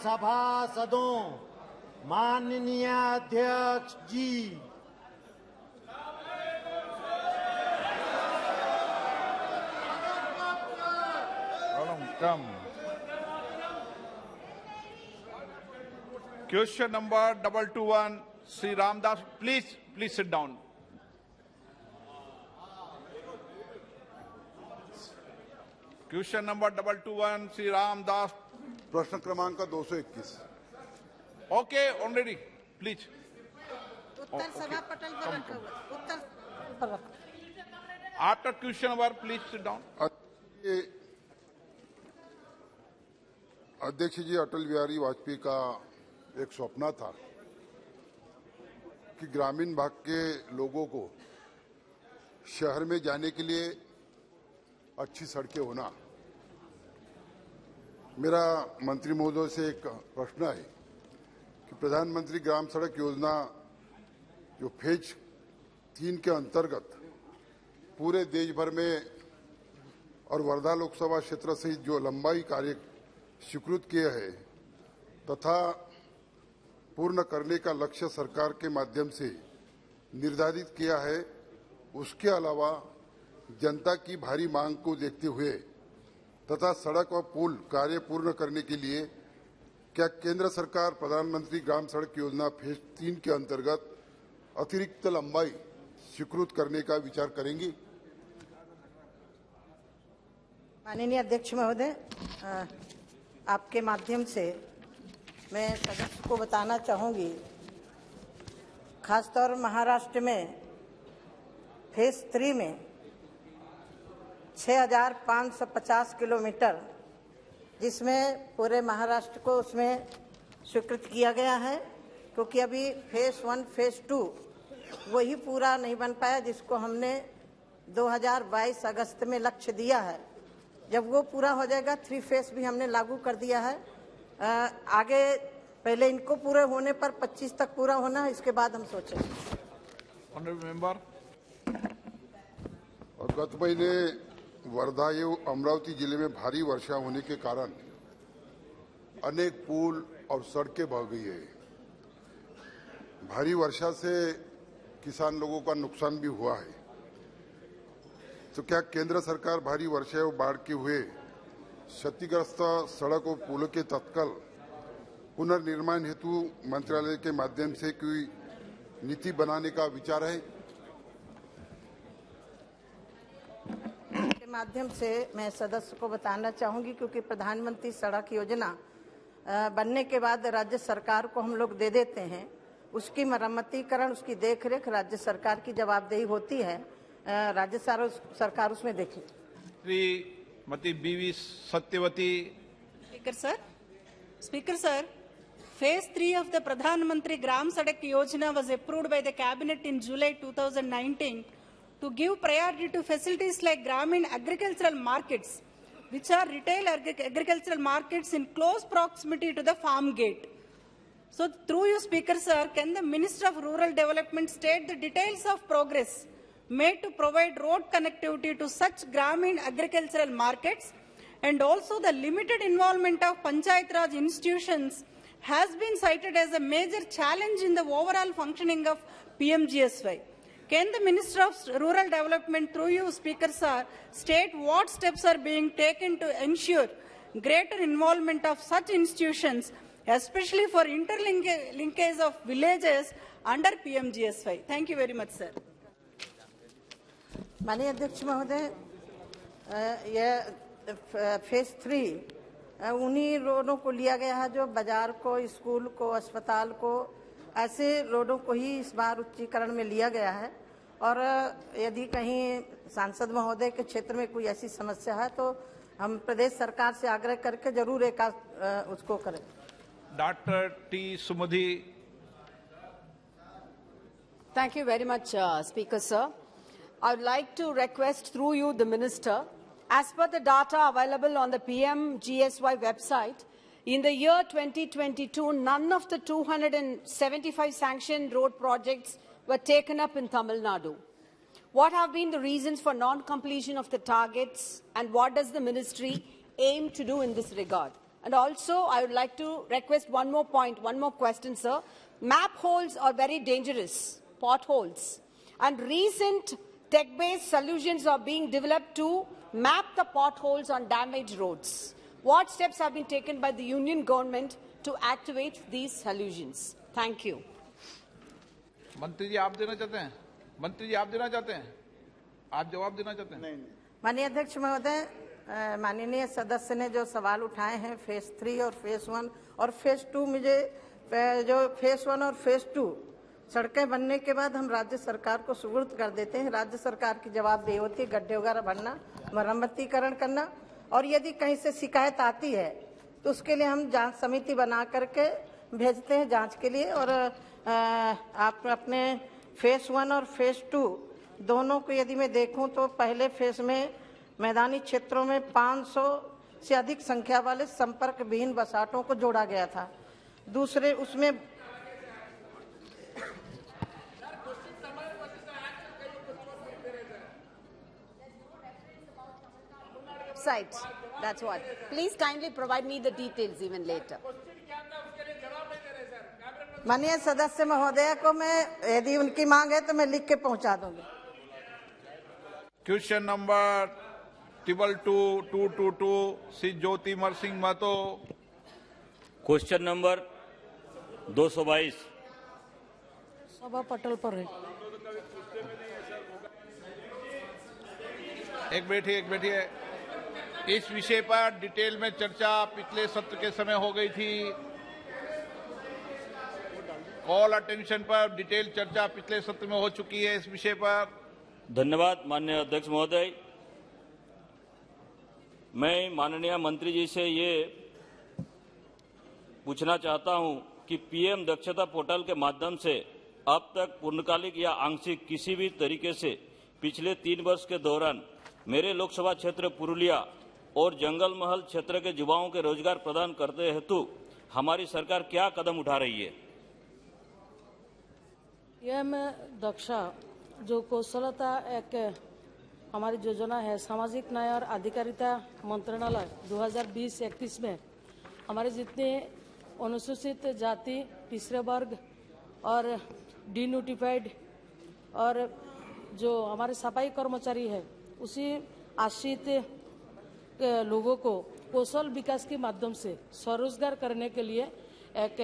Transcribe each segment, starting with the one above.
सभासदों, माननीय अध्यक्ष जी, come. Question number 221, Sri Ramdas, please sit down. Question number 221, Sri Ramdas. प्रश्न क्रमांक 221. Okay, already, please. उत्तर सभा पटल पर रखा हुआ। उत्तर After question number, please sit down. अध्यक्ष जी, अटल बिहारी वाजपेयी का एक सपना था कि ग्रामीण भाग के लोगों को शहर में जाने के लिए अच्छी सड़कें होना। मेरा मंत्री महोदय से एक प्रश्न है कि प्रधानमंत्री ग्राम सड़क योजना जो फेज 3 के अंतर्गत पूरे देश भर में और वर्धा लोकसभा क्षेत्र सहित जो लंबाई कार्य स्वीकृत किए हैं तथा पूर्ण करने का लक्ष्य सरकार के माध्यम से निर्धारित किया है, उसके अलावा जनता की भारी मांग को देखते हुए तथा सड़क व पुल कार्य पूर्ण करने के लिए क्या केंद्र सरकार प्रधानमंत्री ग्राम सड़क योजना फेज 3 के अंतर्गत अतिरिक्त लंबाई स्वीकृत करने का विचार करेंगी? माननीय अध्यक्ष महोदय, आपके माध्यम से मैं सदस्य को बताना चाहूंगी, खासतौर महाराष्ट्र में फेज 3 में 6,550 किलोमीटर, जिसमें पूरे महाराष्ट्र को उसमें स्वीकृत किया गया है, क्योंकि अभी फेज 1 फेज 2 वही पूरा नहीं बन पाया जिसको हमने 2022 अगस्त में लक्ष्य दिया है। जब वो पूरा हो जाएगा 3 फेज भी हमने लागू कर दिया है। आगे पहले इनको पूरे होने पर 25 तक पूरा होना है, इसके बाद हम सोचेंगे। Honourable member. और गत महीने वर्धा एवं अमरावती जिले में भारी वर्षा होने के कारण अनेक पुल और सड़कें बह गई है। भारी वर्षा से किसान लोगों का नुकसान भी हुआ है। तो क्या केंद्र सरकार भारी वर्षा एवं बाढ़ के हुए क्षतिग्रस्त सड़क और पुलों के तत्काल पुनर्निर्माण हेतु मंत्रालय के माध्यम से कोई नीति बनाने का विचार है? के माध्यम से मैं सदस्य को बताना चाहूंगी, क्योंकि प्रधानमंत्री सड़क योजना बनने के बाद राज्य सरकार को हम लोग दे देते हैं, उसकी मरम्मतीकरण, उसकी देखरेख राज्य सरकार की जवाबदेही होती है। राज्य सरकार उसमें देखे। श्रीमती बीवी Satyavati. Speaker sir, phase 3 of the Pradhan Mantri Gram Sadak Yojana was approved by the cabinet in July 2019 to give priority to facilities like Gramin agricultural markets, which are retail agricultural markets in close proximity to the farm gate. So through you, Speaker sir, can the Minister of Rural Development state the details of progress made to provide road connectivity to such Gramin agricultural markets, and also the limited involvement of Panchayat Raj institutions has been cited as a major challenge in the overall functioning of PMGSY. Can the Minister of Rural Development, through you, Speaker sir, state what steps are being taken to ensure greater involvement of such institutions, especially for interlinkage of villages under PMGSY? Thank you very much, sir. माननीय अध्यक्ष महोदय, यह phase 3 उन्हीं रोडों को लिया गया है जो बाजार को, स्कूल को, अस्पताल को, ऐसे रोडों को ही इस बार उच्चीकरण में लिया गया है। और यदि कहीं सांसद महोदय के क्षेत्र में कोई ऐसी समस्या है तो हम प्रदेश सरकार से आग्रह करके जरूर एक उसको करें। Doctor T Sumadhi. Thank you very much, Speaker sir. I would like to request through you the Minister, as per the data available on the PMGSY website, in the year 2022, none of the 275 sanctioned road projects were taken up in Tamil Nadu. What have been the reasons for non-completion of the targets, and what does the Ministry aim to do in this regard? And also, I would like to request one more point, one more question, sir. Map holes are very dangerous, potholes. And recent tech-based solutions are being developed to map the potholes on damaged roads. What steps have been taken by the union government to activate these solutions? Thank you. मंत्री जी आप देना चाहते हैं? मंत्री जी आप देना चाहते हैं? आप जवाब देना चाहते हैं? नहीं। माननीय अध्यक्ष महोदय, माननीय सदस्य ने जो सवाल उठाए हैं फेज 3 और फेज 1 और फेज 2, मुझे जो फेज 1 और फेज 2 सड़कें बनने के बाद हम राज्य सरकार को सुपुर्द कर देते हैं। राज्य सरकार की जवाबदेही होती है गड्ढे वगैरह भरना, मरम्मतीकरण करना, और यदि कहीं से शिकायत आती है तो उसके लिए हम जांच समिति बना करके भेजते हैं जांच के लिए। और आप अपने फेज 1 और फेज 2 दोनों को यदि मैं देखूं तो पहले फेज में मैदानी क्षेत्रों में 500 से अधिक संख्या वाले संपर्क विहीन बसाटों को जोड़ा गया था। दूसरे उसमें Sites. That's what. Please kindly provide me the details even later. माननीय सदस्य महोदय को मैं यदि उनकी मांग है तो मैं लिख के पहुंचा दूंगी। Question number 222 Shri Jyotirmay Singh Mahato. Question number 222 सभा पटल पर है। एक बैठिए। इस विषय पर डिटेल में चर्चा पिछले सत्र के समय हो गई थी। कॉल अटेंशन पर डिटेल चर्चा पिछले सत्र में हो चुकी है इस विषय पर। धन्यवाद माननीय अध्यक्ष महोदय। मैं माननीय मंत्री जी से ये पूछना चाहता हूं कि पीएम दक्षता पोर्टल के माध्यम से अब तक पूर्णकालिक या आंशिक किसी भी तरीके से पिछले 3 वर्ष के दौरान मेरे लोकसभा क्षेत्र पुरुलिया और जंगल महल क्षेत्र के युवाओं के रोजगार प्रदान करते हेतु हमारी सरकार क्या कदम उठा रही है? पीएम दक्षा जो कौशलता एक हमारी योजना है, सामाजिक न्याय और अधिकारिता मंत्रालय 2020-21 में हमारे जितने अनुसूचित जाति, पिछड़े वर्ग और डिनोटिफाइड और जो हमारे सफाई कर्मचारी है उसी आश्रित लोगों को कौशल विकास के माध्यम से स्वरोजगार करने के लिए एक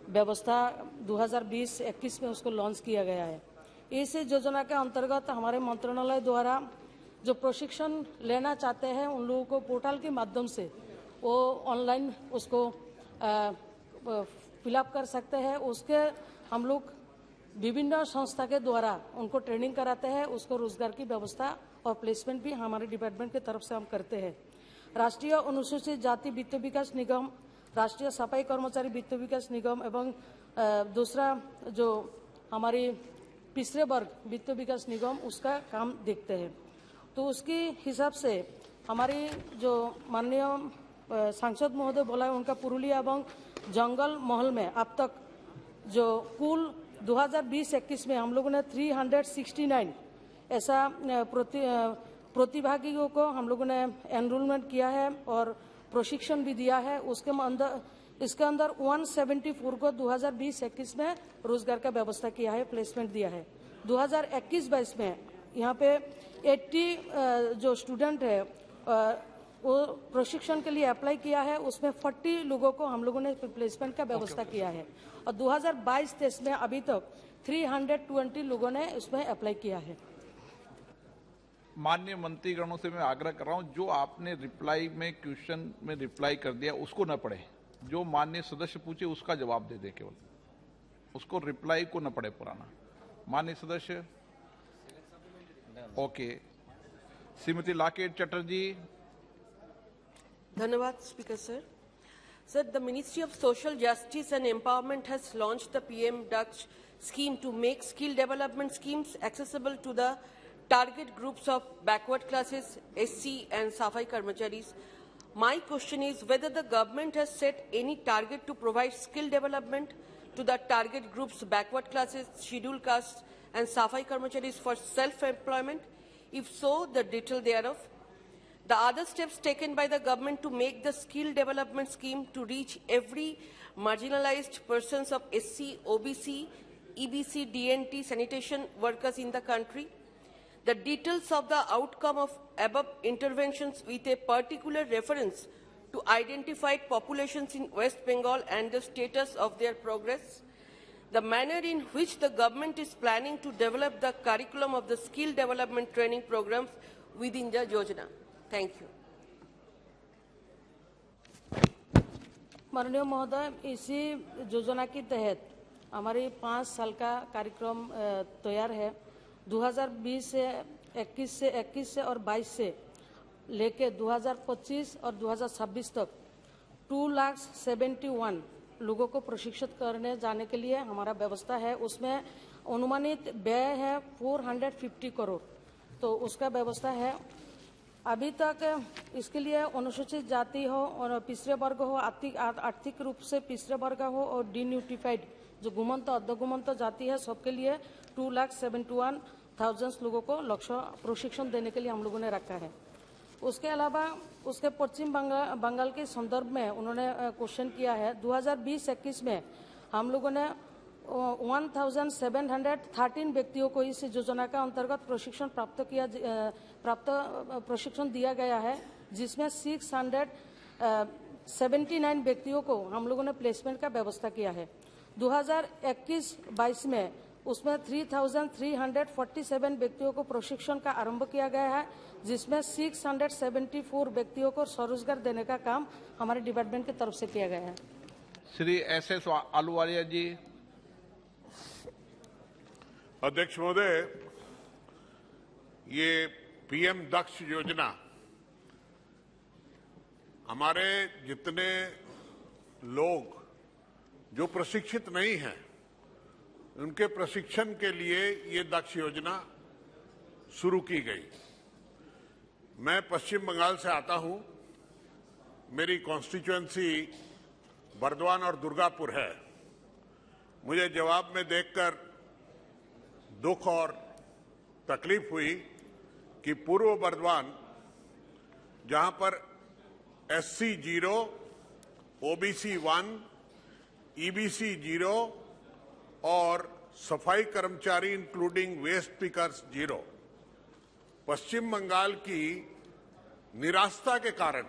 व्यवस्था 2020-21 में उसको लॉन्च किया गया है। इस योजना के अंतर्गत हमारे मंत्रालय द्वारा जो प्रशिक्षण लेना चाहते हैं उन लोगों को पोर्टल के माध्यम से वो ऑनलाइन उसको फिलअप कर सकते हैं। उसके हम लोग विभिन्न संस्था के द्वारा उनको ट्रेनिंग कराते हैं। उसको रोजगार की व्यवस्था और प्लेसमेंट भी हमारे डिपार्टमेंट की तरफ से हम करते हैं। राष्ट्रीय अनुसूचित जाति वित्त विकास निगम, राष्ट्रीय सफाई कर्मचारी वित्त विकास निगम एवं दूसरा जो हमारी पिछड़े वर्ग वित्त विकास निगम उसका काम देखते हैं। तो उसके हिसाब से हमारी जो माननीय सांसद महोदय बोला है उनका पुरुलिया एवं जंगल महल में अब तक जो कुल 2020-21 में हम लोगों ने 369 ऐसा प्रतिभागियों को हम लोगों ने एनरोलमेंट किया है और प्रशिक्षण भी दिया है। इसके अंदर 174 को 2020-21 में रोजगार का व्यवस्था किया है, प्लेसमेंट दिया है। 2021-22 में यहाँ पे 80 जो स्टूडेंट है वो प्रशिक्षण के लिए अप्लाई किया है। उसमें 40 लोगों को हम लोगों ने प्लेसमेंट का व्यवस्था किया है और 2022-23 में अभी तक 320 लोगों ने उसमें अप्लाई किया है। माननीय मंत्रीगणों से मैं आग्रह कर रहा हूं, जो आपने रिप्लाई में क्वेश्चन में रिप्लाई कर दिया उसको न पढ़े, जो माननीय सदस्य पूछे उसका जवाब दे दे, केवल उसको रिप्लाई को न पढ़े पुराना। माननीय सदस्य ओके। श्रीमती लाकेट चटर्जी। धन्यवाद speaker sir. Sir, the Ministry of Social Justice and Empowerment has launched the PM Dutch scheme to make skill development schemes accessible to the target groups of backward classes, SC and Safai Karmacharis. My question is whether the government has set any target to provide skill development to the target groups backward classes, scheduled castes and Safai Karmacharis for self-employment. If so, the detail thereof. The other steps taken by the government to make the skill development scheme to reach every marginalized persons of SC, OBC, EBC, DNT, sanitation workers in the country. The details of the outcome of above interventions with a particular reference to identified populations in West Bengal and the status of their progress. The manner in which the government is planning to develop the curriculum of the skill development training programs within the Yojana. Thank you. माननीय महोदय, इसी योजना के तहत हमारी 5 साल का कार्यक्रम तैयार है। 2020 से 21 से और 22 से लेके 2025 और 2026 तक 2,71,000 लोगों को प्रशिक्षित करने जाने के लिए हमारा व्यवस्था है। उसमें अनुमानित व्यय है 450 करोड़, तो उसका व्यवस्था है। अभी तक इसके लिए अनुसूचित जाति हो और पिछड़े वर्ग हो, आर्थिक रूप से पिछड़े वर्ग हो और डिन्यूटिफाइड जो घुमंत अर्धघुमंत जाति है, सबके लिए 2,71,000 लोगों को लक्ष्य प्रशिक्षण देने के लिए हम लोगों ने रखा है। उसके अलावा उसके पश्चिम बंगाल के संदर्भ में उन्होंने क्वेश्चन किया है। 2020-21 में हम लोगों ने 1,713 व्यक्तियों को इस योजना का अंतर्गत प्रशिक्षण प्रशिक्षण दिया गया है, जिसमें 679 व्यक्तियों को हम लोगों ने प्लेसमेंट का व्यवस्था किया है। 2021-22 में उसमें 3,347 व्यक्तियों को प्रशिक्षण का आरंभ किया गया है, जिसमें 674 व्यक्तियों को स्वरोजगार देने का काम हमारे डिपार्टमेंट की तरफ से किया गया है। श्री SS आलूवालिया जी। अध्यक्ष महोदय, ये PM दक्ष योजना हमारे जितने लोग जो प्रशिक्षित नहीं हैं उनके प्रशिक्षण के लिए ये दक्ष योजना शुरू की गई। मैं पश्चिम बंगाल से आता हूं। मेरी कॉन्स्टिट्यूएंसी बर्दवान और दुर्गापुर है। मुझे जवाब में देखकर दुख और तकलीफ हुई कि पूर्व बर्दवान, जहां पर SC 0, OBC 1, EBC 0 और सफाई कर्मचारी इंक्लूडिंग वेस्ट पिकर्स 0, पश्चिम बंगाल की निराशा के कारण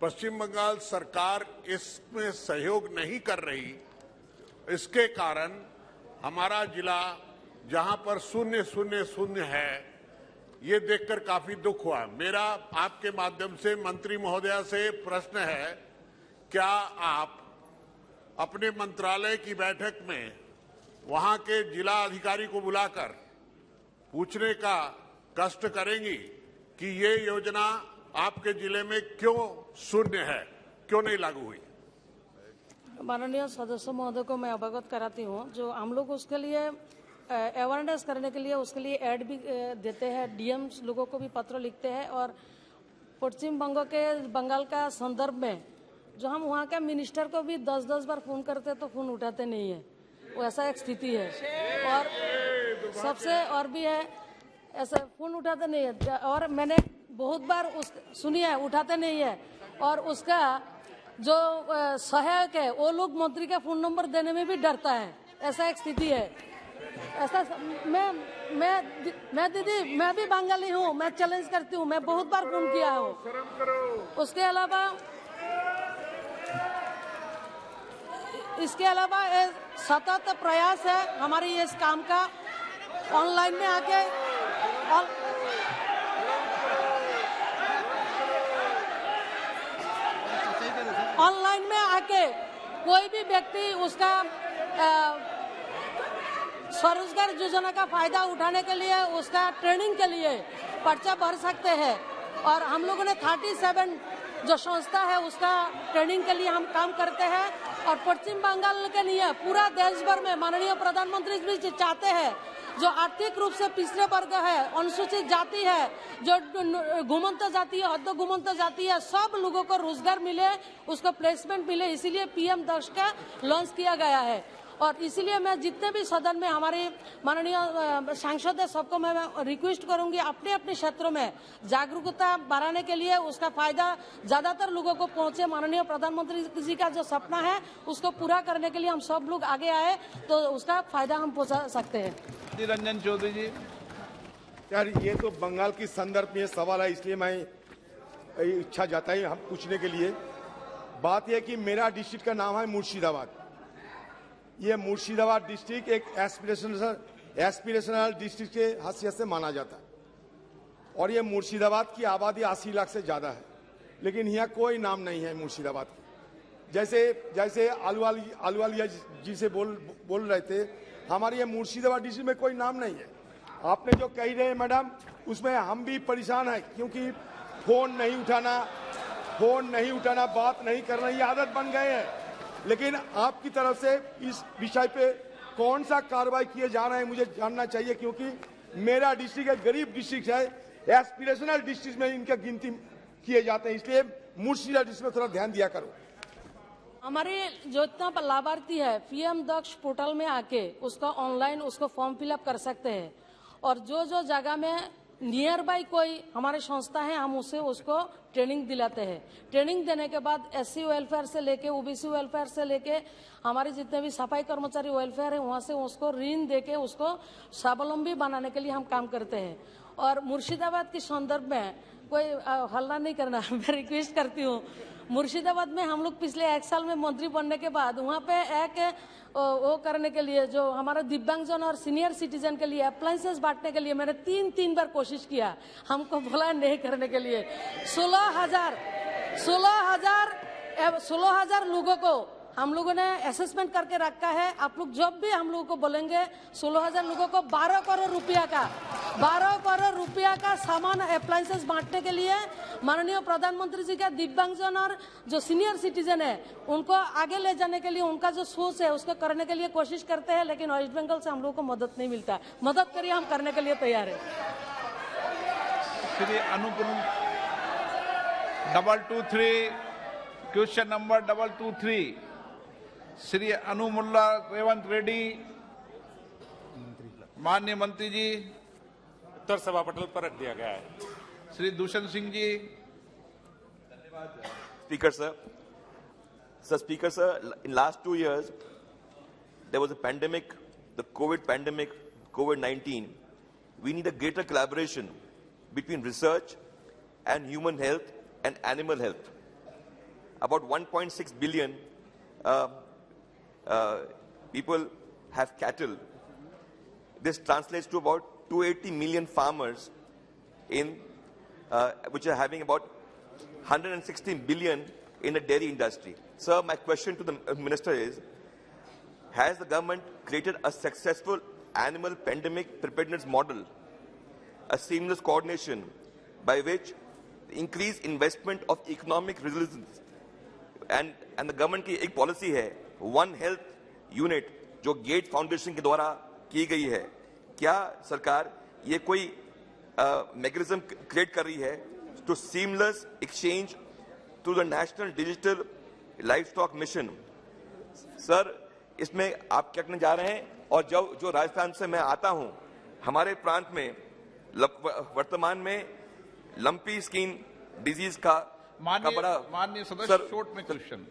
पश्चिम बंगाल सरकार इसमें सहयोग नहीं कर रही। इसके कारण हमारा जिला जहां पर 000 है, ये देखकर काफी दुख हुआ। मेरा आपके माध्यम से मंत्री महोदया से प्रश्न है, क्या आप अपने मंत्रालय की बैठक में वहां के जिला अधिकारी को बुलाकर पूछने का कष्ट करेंगी कि ये योजना आपके जिले में क्यों शून्य है, क्यों नहीं लागू हुई? माननीय सदस्य महोदय को मैं अवगत कराती हूँ। जो हम लोग उसके लिए अवेयरनेस करने के लिए उसके लिए ऐड भी देते हैं, DMs लोगों को भी पत्र लिखते हैं, और पश्चिम बंगाल का संदर्भ में जो हम वहाँ के मिनिस्टर को भी 10-10 बार फोन करते तो फोन उठाते नहीं है, वैसा एक स्थिति है। और सबसे और भी है, ऐसा फोन उठाते नहीं है, और मैंने बहुत बार सुनी है उठाते नहीं है, और उसका जो सहायक है वो लोग मंत्री का फोन नंबर देने में भी डरता है, ऐसा एक स्थिति है। ऐसा मैं दीदी, मैं भी बंगाली हूँ, मैं चैलेंज करती हूँ, मैं बहुत बार फोन किया हूँ। उसके अलावा इसके अलावा सतत प्रयास है हमारी इस काम का। ऑनलाइन में आके कोई भी व्यक्ति उसका स्वरोजगार योजना का फायदा उठाने के लिए, उसका ट्रेनिंग के लिए पर्चा भर सकते हैं। और हम लोगों ने 37 जो संस्था है उसका ट्रेनिंग के लिए हम काम करते हैं। और पश्चिम बंगाल के लिए पूरा देश भर में माननीय प्रधानमंत्री भी चाहते हैं जो आर्थिक रूप से पिछड़े वर्ग है, अनुसूचित जाति है, जो घुमंत जाति है, अर्ध घुमंत जाति है, सब लोगों को रोजगार मिले, उसको प्लेसमेंट मिले, इसीलिए PM दक्ष का लॉन्च किया गया है। और इसीलिए मैं जितने भी सदन में हमारे माननीय सांसद है सबको मैं रिक्वेस्ट करूंगी अपने अपने क्षेत्रों में जागरूकता बढ़ाने के लिए उसका फायदा ज्यादातर लोगों को पहुंचे। माननीय प्रधानमंत्री जी का जो सपना है उसको पूरा करने के लिए हम सब लोग आगे आए तो उसका फायदा हम पहुंचा सकते हैं। रंजन चौधरी जी। यार ये तो बंगाल की संदर्भ में सवाल है, इसलिए मैं इच्छा जाता है हम पूछने के लिए। बात यह कि मेरा डिस्ट्रिक्ट का नाम है मुर्शिदाबाद। ये मुर्शिदाबाद डिस्ट्रिक्ट एक एस्पिरेशनल डिस्ट्रिक्ट के हैसियत से माना जाता है और ये मुर्शिदाबाद की आबादी 80 लाख से ज्यादा है, लेकिन यहाँ कोई नाम नहीं है मुर्शिदाबाद की। जैसे आलूवालिया जी से बोल रहे थे, हमारे ये मुर्शिदाबाद डिस्ट्रिक्ट में कोई नाम नहीं है। आपने जो कही रहे मैडम उसमें हम भी परेशान हैं, क्योंकि फोन नहीं उठाना, बात नहीं करना, ये आदत बन गए हैं। लेकिन आपकी तरफ से इस विषय पे कौन सा कार्रवाई किए जा रहे हैं मुझे जानना चाहिए, क्योंकि मेरा डिस्ट्रिक्ट एक गरीब डिस्ट्रिक्ट है, एस्पिरेशनल डिस्ट्रिक्ट में इनका गिनती किए जाते हैं, इसलिए मुर्शिदाबाद डिस्ट्रिक्ट में थोड़ा ध्यान दिया करो। हमारे जो इतना लाभार्थी है पीएम दक्ष पोर्टल में आके उसका ऑनलाइन उसको फॉर्म फिलअप कर सकते हैं और जो जगह में नियर बाई कोई हमारे संस्था है हम उसको ट्रेनिंग दिलाते हैं। ट्रेनिंग देने के बाद एससी वेलफेयर से लेके ओबीसी वेलफेयर से लेके हमारे जितने भी सफाई कर्मचारी वेलफेयर है वहां से उसको ऋण देके उसको स्वावलंबी बनाने के लिए हम काम करते हैं। और मुर्शिदाबाद के संदर्भ में कोई हल्ला नहीं करना मैं रिक्वेस्ट करती हूँ। मुर्शिदाबाद में हम लोग पिछले 1 साल में मंत्री बनने के बाद वहाँ पे एक वो करने के लिए जो हमारा दिव्यांगजन और सीनियर सिटीजन के लिए अप्लायंसेस बांटने के लिए मैंने 3 बार कोशिश किया, हमको बोला नहीं करने के लिए। 16,000 लोगों को हम लोगों ने असेसमेंट करके रखा है। आप लोग जब भी हम लोगों को बोलेंगे 16,000 लोगों को 12 करोड़ रुपया का सामान अप्लायंसेस बांटने के लिए माननीय प्रधानमंत्री जी का दिव्यांगजन और जो सीनियर सिटीजन है उनको आगे ले जाने के लिए उनका जो सोच है उसको करने के लिए कोशिश करते हैं, लेकिन वेस्ट बंगाल से हम लोगों को मदद नहीं मिलता। मदद करिए, हम करने के लिए तैयार है। Shri Anupur 223 question number 223 Shri Anumula Revanth Reddy. माननीय मंत्री जी। उत्तर सभा पटल पर रख दिया गया है। Shri Dushyant Singh ji. Speaker sir, Speaker sir, in last 2 years there was a pandemic, the COVID pandemic, COVID-19. We need a greater collaboration between research and human health and animal health. About 1.6 billion people have cattle. This translates to about 280 million farmers which are having about 116 billion in the dairy industry. Sir, my question to the minister is, has the government created a successful animal pandemic preparedness model, a seamless coordination by which increased investment of economic resilience and the government की एक policy है One Health Unit जो gate foundation के द्वारा की गई है, क्या सरकार ये कोई मैकेनिज्म क्रिएट कर रही है to seamless exchange through the national digital livestock mission? Sir, इसमें आप क्या करने जा रहे हैं? और जो राजस्थान से मैं आता हूं, हमारे प्रांत में वर्तमान में लंपी स्किन डिजीज का बड़ा माननीय सदस्य शॉर्ट में क्वेश्चन।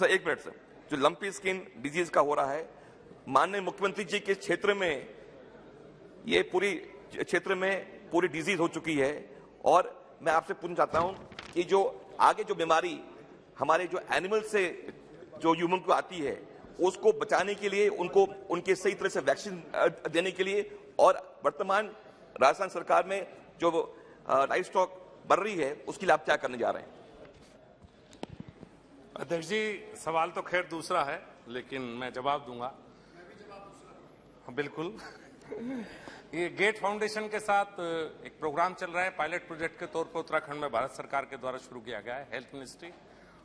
सर 1 मिनट सर, जो लंपी स्किन डिजीज का हो रहा है, माननीय मुख्यमंत्री जी के क्षेत्र में ये पूरी डिजीज हो चुकी है और मैं आपसे पूछना चाहता हूं कि जो आगे जो बीमारी हमारे जो एनिमल से जो ह्यूमन को आती है उसको बचाने के लिए उनके सही तरह से वैक्सीन देने के लिए और वर्तमान राजस्थान सरकार में जो लाइव स्टॉक बढ़ रही है उसके लिए आप क्या करने जा रहे हैं? अध्यक्ष जी, सवाल तो खैर दूसरा है लेकिन मैं जवाब दूंगा। बिल्कुल। ये गेट फाउंडेशन के साथ एक प्रोग्राम चल रहा है, पायलट प्रोजेक्ट के तौर पर उत्तराखंड में भारत सरकार के द्वारा शुरू किया गया है, हेल्थ मिनिस्ट्री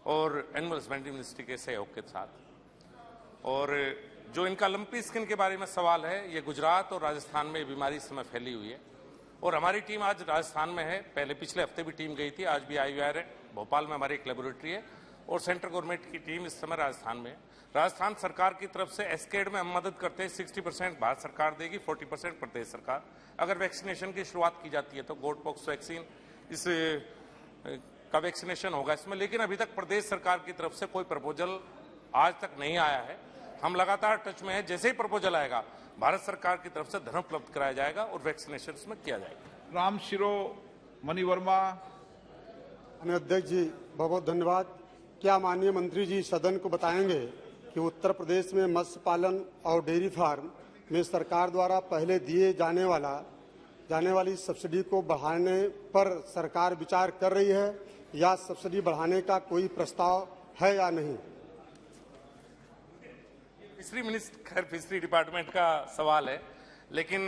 और एनिमल हस्बेंड्री मिनिस्ट्री के सहयोग के साथ। और जो इनका लंपी स्किन के बारे में सवाल है, ये गुजरात और राजस्थान में बीमारी इस समय फैली हुई है और हमारी टीम आज राजस्थान में है। पिछले हफ्ते भी टीम गई थी, आज भी आई हुई है। भोपाल में हमारी एक लेबोरेटरी है और सेंट्रल गवर्नमेंट की टीम इस समय राजस्थान में है। राजस्थान सरकार की तरफ से एस्केड में हम मदद करते हैं, 60% भारत सरकार देगी, 40% प्रदेश सरकार। अगर वैक्सीनेशन की शुरुआत की जाती है तो गोट पॉक्स वैक्सीन इस का वैक्सीनेशन होगा इसमें, लेकिन अभी तक प्रदेश सरकार की तरफ से कोई प्रपोजल आज तक नहीं आया है। हम लगातार टच में है, जैसे ही प्रपोजल आएगा भारत सरकार की तरफ से धन उपलब्ध कराया जाएगा और वैक्सीनेशन इसमें किया जाएगा। राम शिरो मणि वर्मा। अध्यक्ष जी बहुत बहुत धन्यवाद। क्या माननीय मंत्री जी सदन को बताएंगे कि उत्तर प्रदेश में मत्स्य पालन और डेयरी फार्म में सरकार द्वारा पहले दिए जाने वाली सब्सिडी को बढ़ाने पर सरकार विचार कर रही है या सब्सिडी बढ़ाने का कोई प्रस्ताव है या नहीं? फिशरी डिपार्टमेंट का सवाल है, लेकिन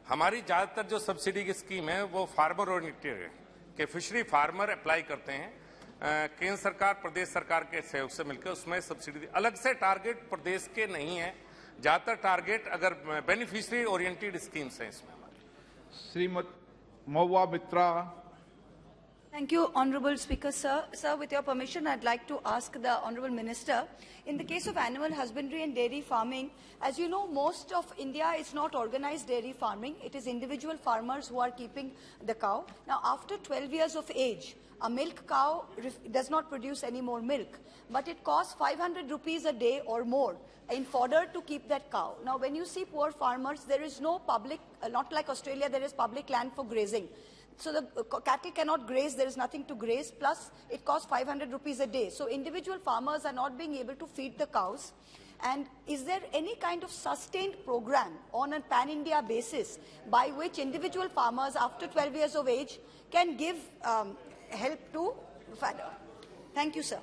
हमारी ज्यादातर जो सब्सिडी की स्कीम है वो फार्मर ओरिएंटेड है कि फिशरी फार्मर अप्लाई करते हैं, केंद्र सरकार प्रदेश सरकार के सहयोग से मिलकर उसमें सब्सिडी। अलग से टारगेट प्रदेश के नहीं है, ज्यादातर टारगेट अगर बेनिफिशियरी ओरिएंटेड स्कीम्स हैं इसमें। श्रीमती महुआ मित्रा। Thank you, Honourable Speaker, sir. Sir, with your permission, I'd like to ask the Honourable Minister, in the case of animal husbandry and dairy farming, as you know, most of India is not organized dairy farming. It is individual farmers who are keeping the cow. Now, after 12 years of age, a milk cow does not produce any more milk, but it costs 500 rupees a day or more in fodder to keep that cow. Now, when you see poor farmers, there is no public, not like Australia, there is public land for grazing. So the cattle cannot graze, there is nothing to graze, plus it costs 500 rupees a day. So individual farmers are not being able to feed the cows. And is there any kind of sustained program on a pan-India basis by which individual farmers after 12 years of age can give help to fodder? Thank you, sir.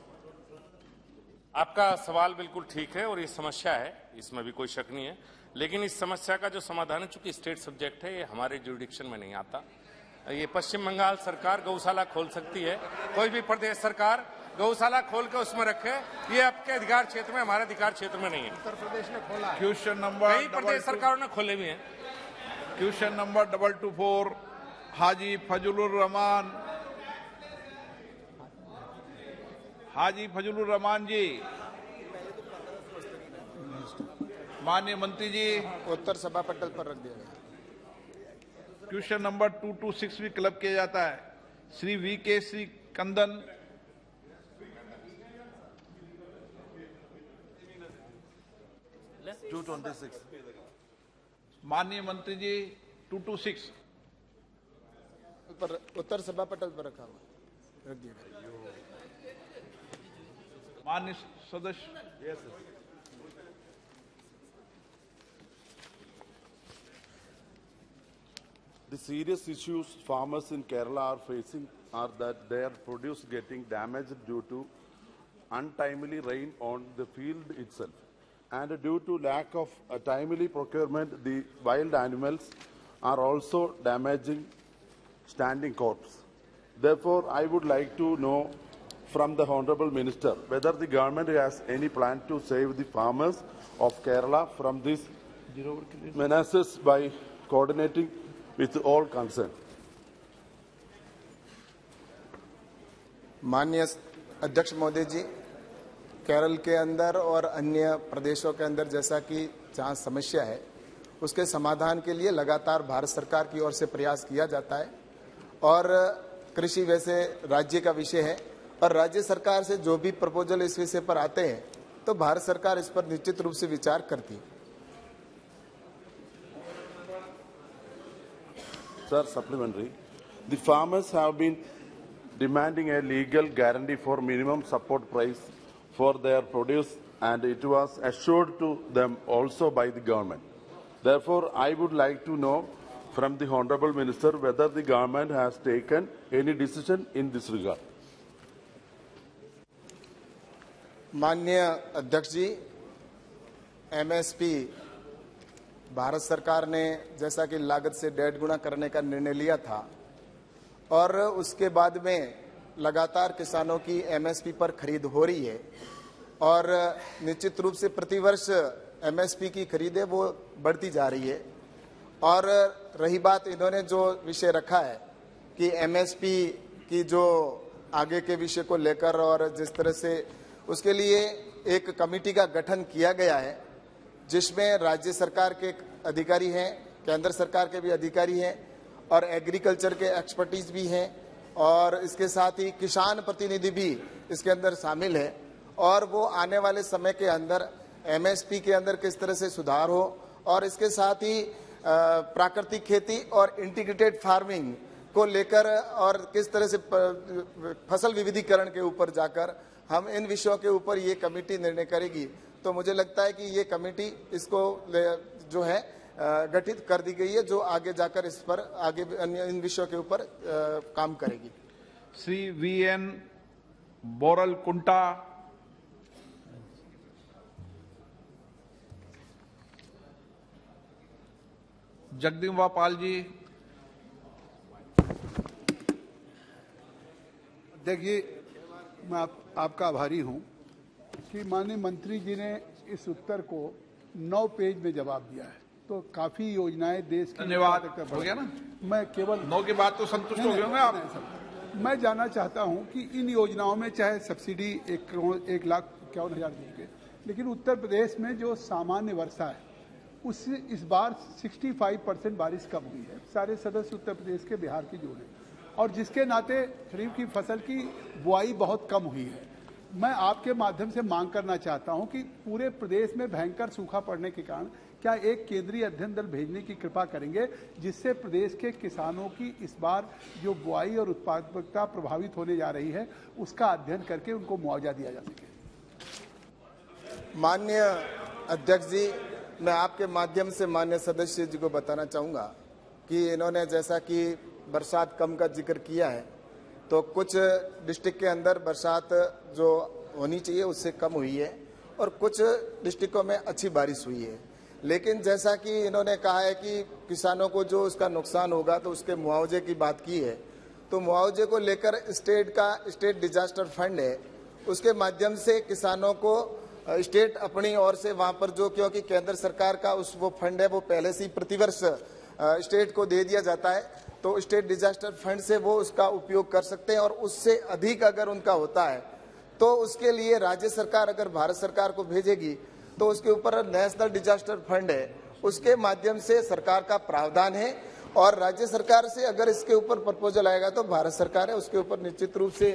आपका सवाल बिल्कुल ठीक है और ये समस्या है, इसमें भी कोई शक नहीं है, लेकिन इस समस्या का जो समाधान है, चूंकि स्टेट सब्जेक्ट है, ये हमारे जुरिडिक्शन में नहीं आता। ये पश्चिम बंगाल सरकार गौशाला खोल सकती है, कोई भी प्रदेश सरकार गौशाला खोल के उसमें रखे, ये आपके अधिकार क्षेत्र में, हमारे अधिकार क्षेत्र में नहीं है। उत्तर प्रदेश ने खोला है। क्वेश्चन नंबर कई प्रदेश सरकारों ने खोले भी हैं। क्वेश्चन नंबर 224 हाजी फजलुर रहमान। हाजी फजलुर रहमान जी। माननीय मंत्री जी, उत्तर सभा पटल पर रख दिया गया। क्वेश्चन नंबर 226 भी क्लब किया जाता है। श्री वी.के. श्री कंदन। माननीय मंत्री जी 226 पर उत्तर सभा पटल पर रखा हुआ, रख दिया गया। माननीय सदस्य। The serious issues farmers in Kerala are facing are that their produce getting damaged due to untimely rain on the field itself. And due to lack of a timely procurement, the wild animals are also damaging standing crops. Therefore, I would like to know from the Honourable Minister whether the government has any plan to save the farmers of Kerala from these menaces by coordinating with all concerned. माननीय अध्यक्ष महोदय जी, केरल के अंदर और अन्य प्रदेशों के अंदर जैसा कि जहां समस्या है उसके समाधान के लिए लगातार भारत सरकार की ओर से प्रयास किया जाता है और कृषि वैसे राज्य का विषय है और राज्य सरकार से जो भी प्रपोजल इस विषय पर आते हैं तो भारत सरकार इस पर निश्चित रूप से विचार करती है। Sir, supplementary. The farmers have been demanding a legal guarantee for minimum support price for their produce, and it was assured to them also by the government. Therefore, I would like to know from the Honourable Minister whether the government has taken any decision in this regard. माननीय अध्यक्ष जी, MSP Bharat सरकार ने जैसा कि लागत से 1.5 गुना करने का निर्णय लिया था और उसके बाद में लगातार किसानों की एमएसपी पर खरीद हो रही है और निश्चित रूप से प्रतिवर्ष एमएसपी की खरीद है वो बढ़ती जा रही है। और रही बात इन्होंने जो विषय रखा है कि एमएसपी की जो आगे के विषय को लेकर और जिस तरह से उसके लिए एक कमेटी का गठन किया गया है, जिसमें राज्य सरकार के अधिकारी हैं, केंद्र सरकार के भी अधिकारी हैं और एग्रीकल्चर के एक्सपर्टीज भी हैं और इसके साथ ही किसान प्रतिनिधि भी इसके अंदर शामिल है और वो आने वाले समय के अंदर एमएसपी के अंदर किस तरह से सुधार हो और इसके साथ ही प्राकृतिक खेती और इंटीग्रेटेड फार्मिंग को लेकर और किस तरह से फसल विविधीकरण के ऊपर जाकर हम इन विषयों के ऊपर ये कमेटी निर्णय करेगी। तो मुझे लगता है कि ये कमेटी इसको जो है गठित कर दी गई है, जो आगे जाकर इस पर आगे अन्य इन विषयों के ऊपर काम करेगी। श्री वीएन बोरल कुंटा। जगदम्बा पाल जी। देखिए, मैं आपका आभारी हूं कि माननीय मंत्री जी ने इस उत्तर को 9 पेज में जवाब दिया है। तो काफी योजनाएं देश की, धन्यवाद, हो गया ना। मैं केवल 9 के बाद तो संतुष्ट हो गए होंगे आप। मैं जानना चाहता हूं कि इन योजनाओं में चाहे सब्सिडी 1,51,000 दी गई, लेकिन उत्तर प्रदेश में जो सामान्य वर्षा है उससे इस बार 65% बारिश कम हुई है। सारे सदस्य उत्तर प्रदेश के बिहार की जोड़े और जिसके नाते खरीफ की फसल की बुआई बहुत कम हुई है। मैं आपके माध्यम से मांग करना चाहता हूं कि पूरे प्रदेश में भयंकर सूखा पड़ने के कारण क्या एक केंद्रीय अध्ययन दल भेजने की कृपा करेंगे, जिससे प्रदेश के किसानों की इस बार जो बुआई और उत्पादकता प्रभावित होने जा रही है उसका अध्ययन करके उनको मुआवजा दिया जा सके। माननीय अध्यक्ष जी, मैं आपके माध्यम से माननीय सदस्य जी को बताना चाहूँगा कि इन्होंने जैसा कि बरसात कम का जिक्र किया है, तो कुछ डिस्ट्रिक्ट के अंदर बरसात जो होनी चाहिए उससे कम हुई है और कुछ डिस्ट्रिक्टों में अच्छी बारिश हुई है। लेकिन जैसा कि इन्होंने कहा है कि किसानों को जो उसका नुकसान होगा तो उसके मुआवजे की बात की है, तो मुआवजे को लेकर स्टेट डिजास्टर फंड है, उसके माध्यम से किसानों को स्टेट अपनी ओर से वहां पर जो, क्योंकि केंद्र सरकार का वो फंड है वो पहले से ही प्रतिवर्ष स्टेट को दे दिया जाता है, तो स्टेट डिजास्टर फंड से वो उसका उपयोग कर सकते हैं और उससे अधिक अगर उनका होता है तो उसके लिए राज्य सरकार अगर भारत सरकार को भेजेगी तो उसके ऊपर नेशनल डिजास्टर फंड है, उसके माध्यम से सरकार का प्रावधान है और राज्य सरकार से अगर इसके ऊपर प्रपोजल आएगा तो भारत सरकार है उसके ऊपर निश्चित रूप से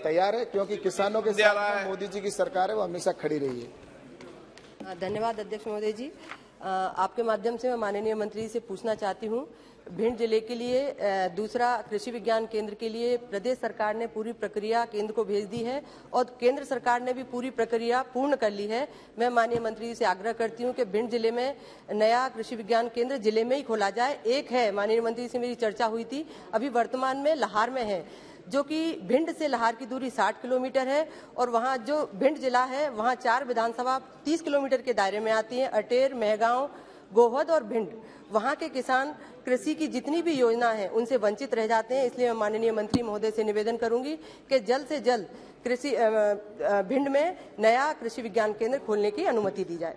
तैयार है, क्योंकि किसानों के साथ मोदी जी की सरकार है वो हमेशा खड़ी रही है। धन्यवाद अध्यक्ष महोदय जी। आपके माध्यम से मैं माननीय मंत्री से पूछना चाहती हूँ, भिंड जिले के लिए दूसरा कृषि विज्ञान केंद्र के लिए प्रदेश सरकार ने पूरी प्रक्रिया केंद्र को भेज दी है और केंद्र सरकार ने भी पूरी प्रक्रिया पूर्ण कर ली है। मैं माननीय मंत्री से आग्रह करती हूं कि भिंड जिले में नया कृषि विज्ञान केंद्र जिले में ही खोला जाए। एक है, माननीय मंत्री से मेरी चर्चा हुई थी, अभी वर्तमान में लाहार में है, जो कि भिंड से लाहार की दूरी 60 किलोमीटर है और वहाँ जो भिंड जिला है वहाँ 4 विधानसभा 30 किलोमीटर के दायरे में आती हैं, अटेर, मेहगांव, गोहद और भिंड। वहाँ के किसान कृषि की जितनी भी योजना है उनसे वंचित रह जाते हैं, इसलिए मैं माननीय मंत्री महोदय से निवेदन करूंगी कि जल्द से जल्द कृषि भिंड में नया कृषि विज्ञान केंद्र खोलने की अनुमति दी जाए।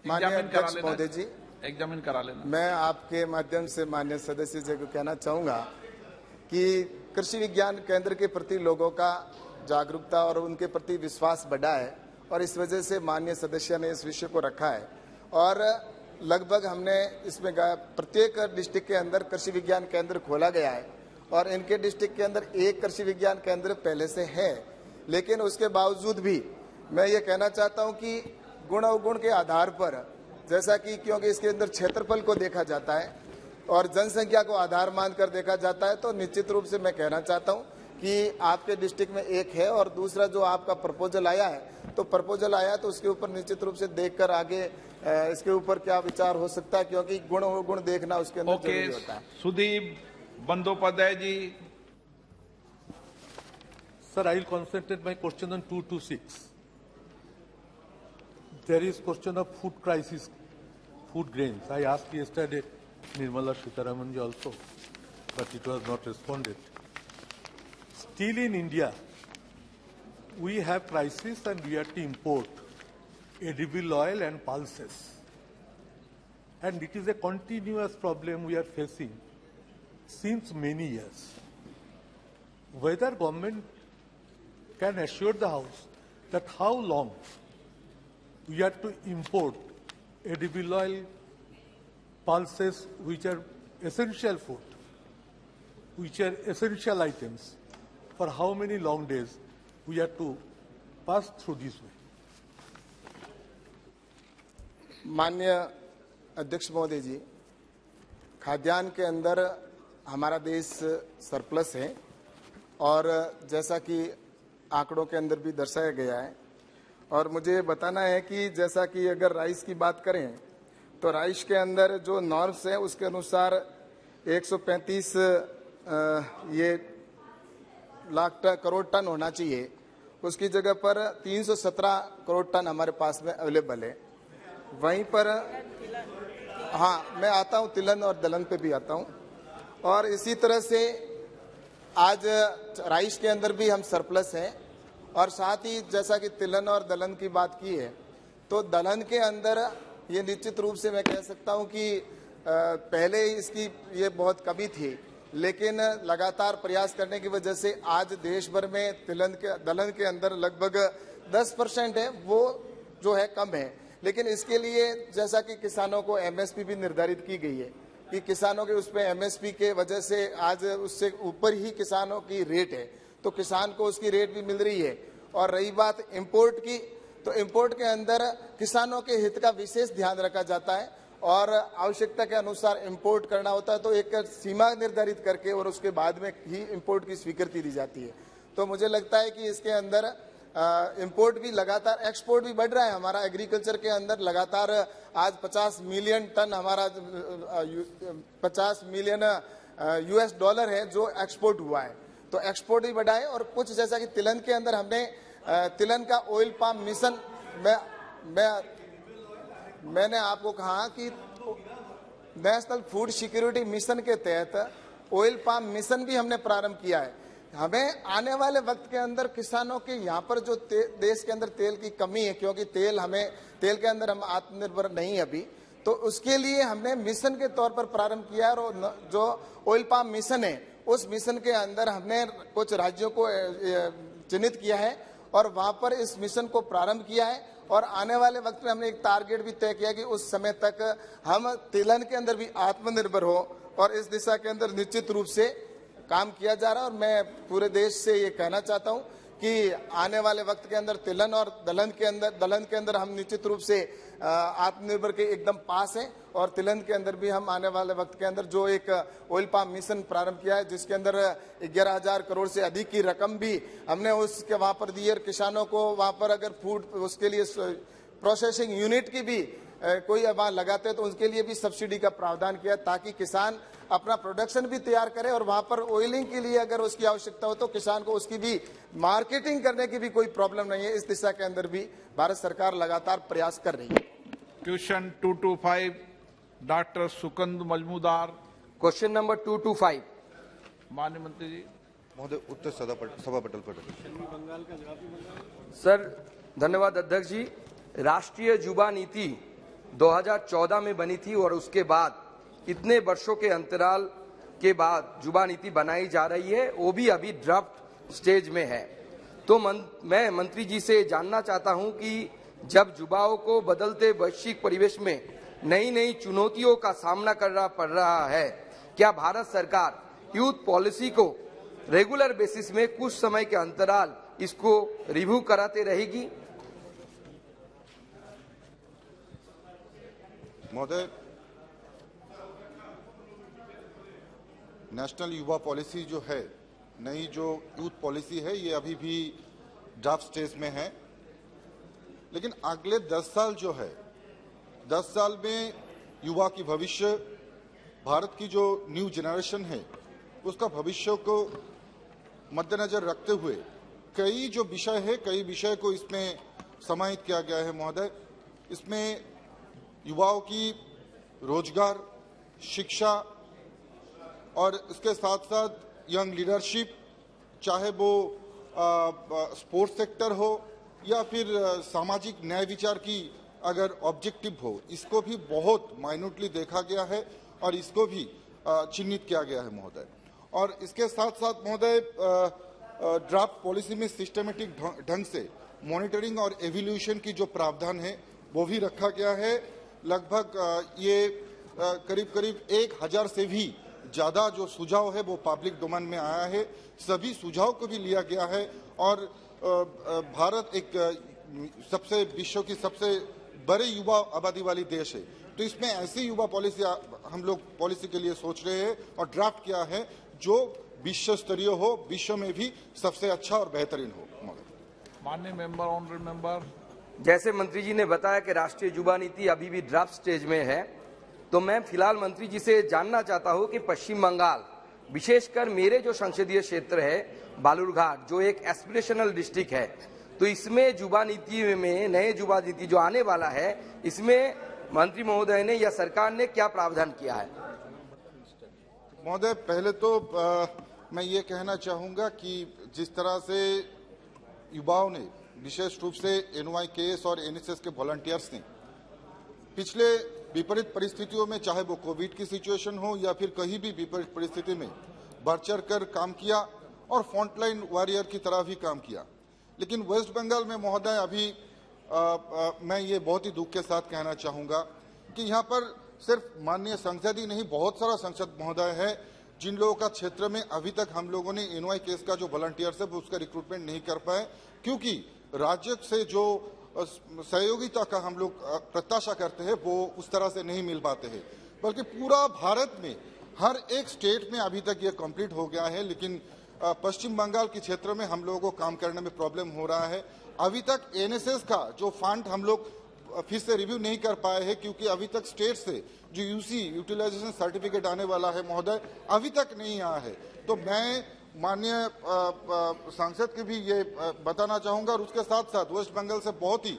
माननीय अध्यक्ष महोदय जी, एग्जामिन करा लेना। मैं आपके माध्यम से माननीय सदस्य जी को कहना चाहूंगा कि कृषि विज्ञान केंद्र के प्रति लोगों का जागरूकता और उनके प्रति विश्वास बढ़ा है और इस वजह से माननीय सदस्य ने इस विषय को रखा है और लगभग हमने इसमें प्रत्येक डिस्ट्रिक्ट के अंदर कृषि विज्ञान केंद्र खोला गया है और इनके डिस्ट्रिक्ट के अंदर एक कृषि विज्ञान केंद्र पहले से है, लेकिन उसके बावजूद भी मैं ये कहना चाहता हूं कि गुण अवगुण के आधार पर, जैसा कि क्योंकि इसके अंदर क्षेत्रफल को देखा जाता है और जनसंख्या को आधार मानकर देखा जाता है, तो निश्चित रूप से मैं कहना चाहता हूं कि आपके डिस्ट्रिक्ट में एक है और दूसरा जो आपका प्रपोजल आया है, तो प्रपोजल आया तो उसके ऊपर निश्चित रूप से देखकर आगे इसके ऊपर क्या विचार हो सकता है, क्योंकि गुण देखना उसके अंदर जरूरी होता है। सुदीप बंदोपाध्याय जी। Sir, I will concentrate my question on 2 to 6. There is question of food crisis, food grains. I asked yesterday Nirmala Sitharaman also, but it was not responded. Still in India, we have crisis and we have to import edible oil and pulses. And it is a continuous problem we are facing since many years. whether government can assure the House that how long we have to import edible oil, pulses, which are essential food, which are essential items, for how many long days we have to pass through this way. माननीय अध्यक्ष महोदय जी, खाद्यान्न के अंदर हमारा देश surplus है और जैसा कि आंकड़ों के अंदर भी दर्शाया गया है, और मुझे बताना है कि जैसा कि अगर राइस की बात करें तो राइस के अंदर जो नॉर्म्स है उसके अनुसार 135 ये लाख करोड़ टन होना चाहिए, उसकी जगह पर 317 करोड़ टन हमारे पास में अवेलेबल है। वहीं पर हाँ, मैं आता हूँ तिलहन और दलहन पे भी आता हूँ, और इसी तरह से आज राइस के अंदर भी हम सरप्लस हैं, और साथ ही जैसा कि तिलहन और दलहन की बात की है तो दलहन के अंदर ये निश्चित रूप से मैं कह सकता हूँ कि पहले इसकी ये बहुत कमी थी, लेकिन लगातार प्रयास करने की वजह से आज देश भर में दलहन के अंदर लगभग 10% है, वो जो है कम है। लेकिन इसके लिए जैसा कि किसानों को एमएसपी भी निर्धारित की गई है कि किसानों के उस पर एमएसपी के वजह से आज उससे ऊपर ही किसानों की रेट है, तो किसान को उसकी रेट भी मिल रही है। और रही बात इंपोर्ट की, तो इंपोर्ट के अंदर किसानों के हित का विशेष ध्यान रखा जाता है और आवश्यकता के अनुसार इंपोर्ट करना होता है तो एक सीमा निर्धारित करके और उसके बाद में ही इंपोर्ट की स्वीकृति दी जाती है। तो मुझे लगता है कि इसके अंदर इंपोर्ट भी लगातार, एक्सपोर्ट भी बढ़ रहा है हमारा। एग्रीकल्चर के अंदर लगातार आज 50 मिलियन टन हमारा 50 मिलियन यूएस डॉलर है जो एक्सपोर्ट हुआ है, तो एक्सपोर्ट भी बढ़ा है। और कुछ जैसा कि तिलहन के अंदर हमने तिलहन का ऑयल पाम मिशन मैंने आपको कहा कि नेशनल फूड सिक्योरिटी मिशन के तहत ऑयल पाम मिशन भी हमने प्रारंभ किया है। हमें आने वाले वक्त के अंदर किसानों के यहाँ पर जो देश के अंदर तेल की कमी है, क्योंकि तेल के अंदर हम आत्मनिर्भर नहीं अभी, तो उसके लिए हमने मिशन के तौर पर प्रारंभ किया है। और जो ऑयल पाम मिशन है उस मिशन के अंदर हमने कुछ राज्यों को चिन्हित किया है और वहां पर इस मिशन को प्रारंभ किया है। और आने वाले वक्त में हमने एक टारगेट भी तय किया कि उस समय तक हम तिलहन के अंदर भी आत्मनिर्भर हो, और इस दिशा के अंदर निश्चित रूप से काम किया जा रहा है। और मैं पूरे देश से ये कहना चाहता हूं कि आने वाले वक्त के अंदर तिलहन और दलहन के अंदर हम निश्चित रूप से आत्मनिर्भर के एकदम पास हैं। और तिलहन के अंदर भी हम आने वाले वक्त के अंदर जो एक ऑयल पाम मिशन प्रारंभ किया है जिसके अंदर 11,000 करोड़ से अधिक की रकम भी हमने उसके वहां पर दी है। किसानों को वहां पर अगर फूड उसके लिए प्रोसेसिंग यूनिट की भी कोई वहां लगाते हैं तो उनके लिए भी सब्सिडी का प्रावधान किया ताकि किसान अपना प्रोडक्शन भी तैयार करे और वहां पर ऑयलिंग के लिए अगर उसकी आवश्यकता हो तो किसान को उसकी भी मार्केटिंग करने की भी कोई प्रॉब्लम नहीं है। इस दिशा के अंदर भी भारत सरकार लगातार प्रयास कर रही है। Question 225 doctor Sukanta Majumdar. Question number 225 माननीय मंत्री जी। महोदय उत्तर सभा पटल पर। सर धन्यवाद अध्यक्ष जी। राष्ट्रीय युवा नीति 2014 में बनी थी और उसके बाद इतने वर्षों के अंतराल के बाद युवा नीति बनाई जा रही है, वो भी अभी ड्राफ्ट स्टेज में है। तो मैं मंत्री जी से जानना चाहता हूं कि जब युवाओं को बदलते वैश्विक परिवेश में नई नई चुनौतियों का सामना करना पड़ रहा है, क्या भारत सरकार यूथ पॉलिसी को रेगुलर बेसिस में कुछ समय के अंतराल इसको रिव्यू कराते रहेगी? महोदय, नेशनल युवा पॉलिसी जो है, नई जो यूथ पॉलिसी है, ये अभी भी ड्राफ्ट स्टेज में है। लेकिन अगले 10 साल जो है, 10 साल में युवा की भविष्य, भारत की जो न्यू जनरेशन है उसका भविष्य को मद्देनजर रखते हुए कई जो विषय है, कई विषय को इसमें समाहित किया गया है महोदय। इसमें युवाओं की रोजगार, शिक्षा और इसके साथ साथ यंग लीडरशिप, चाहे वो स्पोर्ट्स सेक्टर हो या फिर सामाजिक न्याय विचार की अगर ऑब्जेक्टिव हो, इसको भी बहुत माइन्यूटली देखा गया है और इसको भी चिन्हित किया गया है महोदय। और इसके साथ साथ महोदय ड्राफ्ट पॉलिसी में सिस्टमेटिक ढंग से मॉनिटरिंग और एवोल्यूशन की जो प्रावधान है वो भी रखा गया है। लगभग ये करीब करीब 1000 से भी ज्यादा जो सुझाव है वो पब्लिक डोमेन में आया है। सभी सुझाव को भी लिया गया है और भारत एक विश्व की सबसे बड़े युवा आबादी वाली देश है, तो इसमें ऐसी युवा पॉलिसी हम लोग पॉलिसी के लिए सोच रहे हैं और ड्राफ्ट किया है जो विश्व स्तरीय हो, विश्व में भी सबसे अच्छा और बेहतरीन हो। माननीय मेंबर, ऑनरेबल मेंबर, जैसे मंत्री जी ने बताया कि राष्ट्रीय युवा नीति अभी भी ड्राफ्ट स्टेज में है, तो मैं फिलहाल मंत्री जी से जानना चाहता हूं कि पश्चिम बंगाल, विशेषकर मेरे जो संसदीय क्षेत्र है बालूरघाट, जो एक एस्पिरेशनल डिस्ट्रिक्ट है, तो इसमें युवा नीति में, नए युवा नीति जो आने वाला है, इसमें मंत्री महोदय ने या सरकार ने क्या प्रावधान किया है? महोदय, पहले तो मैं ये कहना चाहूंगा कि जिस तरह से युवाओं ने, विशेष रूप से NYKS और NSS के वॉलंटियर्स ने पिछले विपरीत परिस्थितियों में, चाहे वो कोविड की सिचुएशन हो या फिर कहीं भी विपरीत परिस्थिति में बढ़ चढ़ कर काम किया और फ्रंटलाइन वॉरियर की तरह भी काम किया। लेकिन वेस्ट बंगाल में महोदय अभी मैं ये बहुत ही दुख के साथ कहना चाहूंगा कि यहाँ पर सिर्फ माननीय संसद ही नहीं, बहुत सारा संसद महोदय है जिन लोगों का क्षेत्र में अभी तक हम लोगों ने NYKS का जो वॉलंटियर्स है वो उसका रिक्रूटमेंट नहीं कर पाए, क्योंकि राज्य से जो सहयोगिता का हम लोग प्रत्याशा करते हैं वो उस तरह से नहीं मिल पाते हैं। बल्कि पूरा भारत में हर एक स्टेट में अभी तक ये कंप्लीट हो गया है, लेकिन पश्चिम बंगाल के क्षेत्र में हम लोगों को काम करने में प्रॉब्लम हो रहा है। अभी तक NSS का जो फंड हम लोग फिर से रिव्यू नहीं कर पाए हैं, क्योंकि अभी तक स्टेट से जो UC यूटिलाइजेशन सर्टिफिकेट आने वाला है महोदय, अभी तक नहीं आया है। तो मैं माननीय सांसद के भी ये बताना चाहूंगा और उसके साथ साथ वेस्ट बंगाल से बहुत ही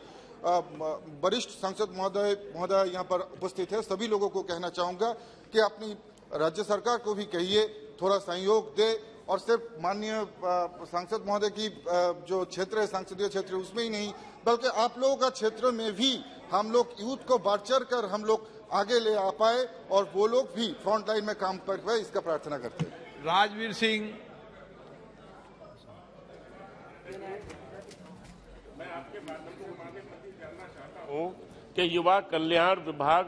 वरिष्ठ सांसद महोदय यहाँ पर उपस्थित है, सभी लोगों को कहना चाहूंगा कि अपनी राज्य सरकार को भी कहिए थोड़ा सहयोग दे, और सिर्फ माननीय सांसद महोदय की जो क्षेत्र है, संसदीय क्षेत्र, उसमें ही नहीं बल्कि आप लोगों का क्षेत्र में भी हम लोग यूथ को बढ़ चढ़ कर हम लोग आगे ले आ पाए और वो लोग भी फ्रंट लाइन में काम कर पाए, इसका प्रार्थना करते हैं। राजवीर सिंह। मैं आपके माध्यम से माननीय मंत्री जानना चाहता हूं कि युवा कल्याण विभाग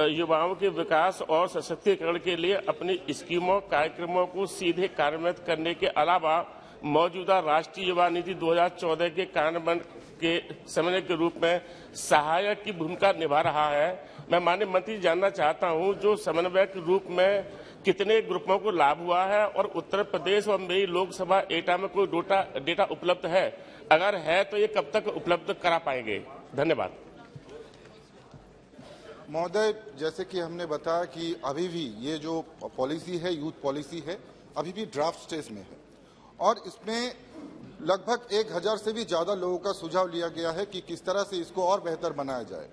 युवाओं के विकास और सशक्तिकरण के लिए अपनी स्कीमों, कार्यक्रमों को सीधे कार्यान्वित करने के अलावा मौजूदा राष्ट्रीय युवा नीति 2014 के कार्यान्वयन के समन्वय के रूप में सहायक की भूमिका निभा रहा है। मैं माननीय मंत्री जानना चाहता हूं, जो समन्वय के रूप में कितने ग्रुपों को लाभ हुआ है और उत्तर प्रदेश और मेरी लोकसभा एटा में कोई डेटा उपलब्ध है? अगर है तो ये कब तक उपलब्ध करा पाएंगे? धन्यवाद। महोदय, जैसे कि हमने बताया कि अभी भी ये जो पॉलिसी है, यूथ पॉलिसी है, अभी भी ड्राफ्ट स्टेज में है और इसमें लगभग 1000 से भी ज्यादा लोगों का सुझाव लिया गया है कि किस तरह से इसको और बेहतर बनाया जाए।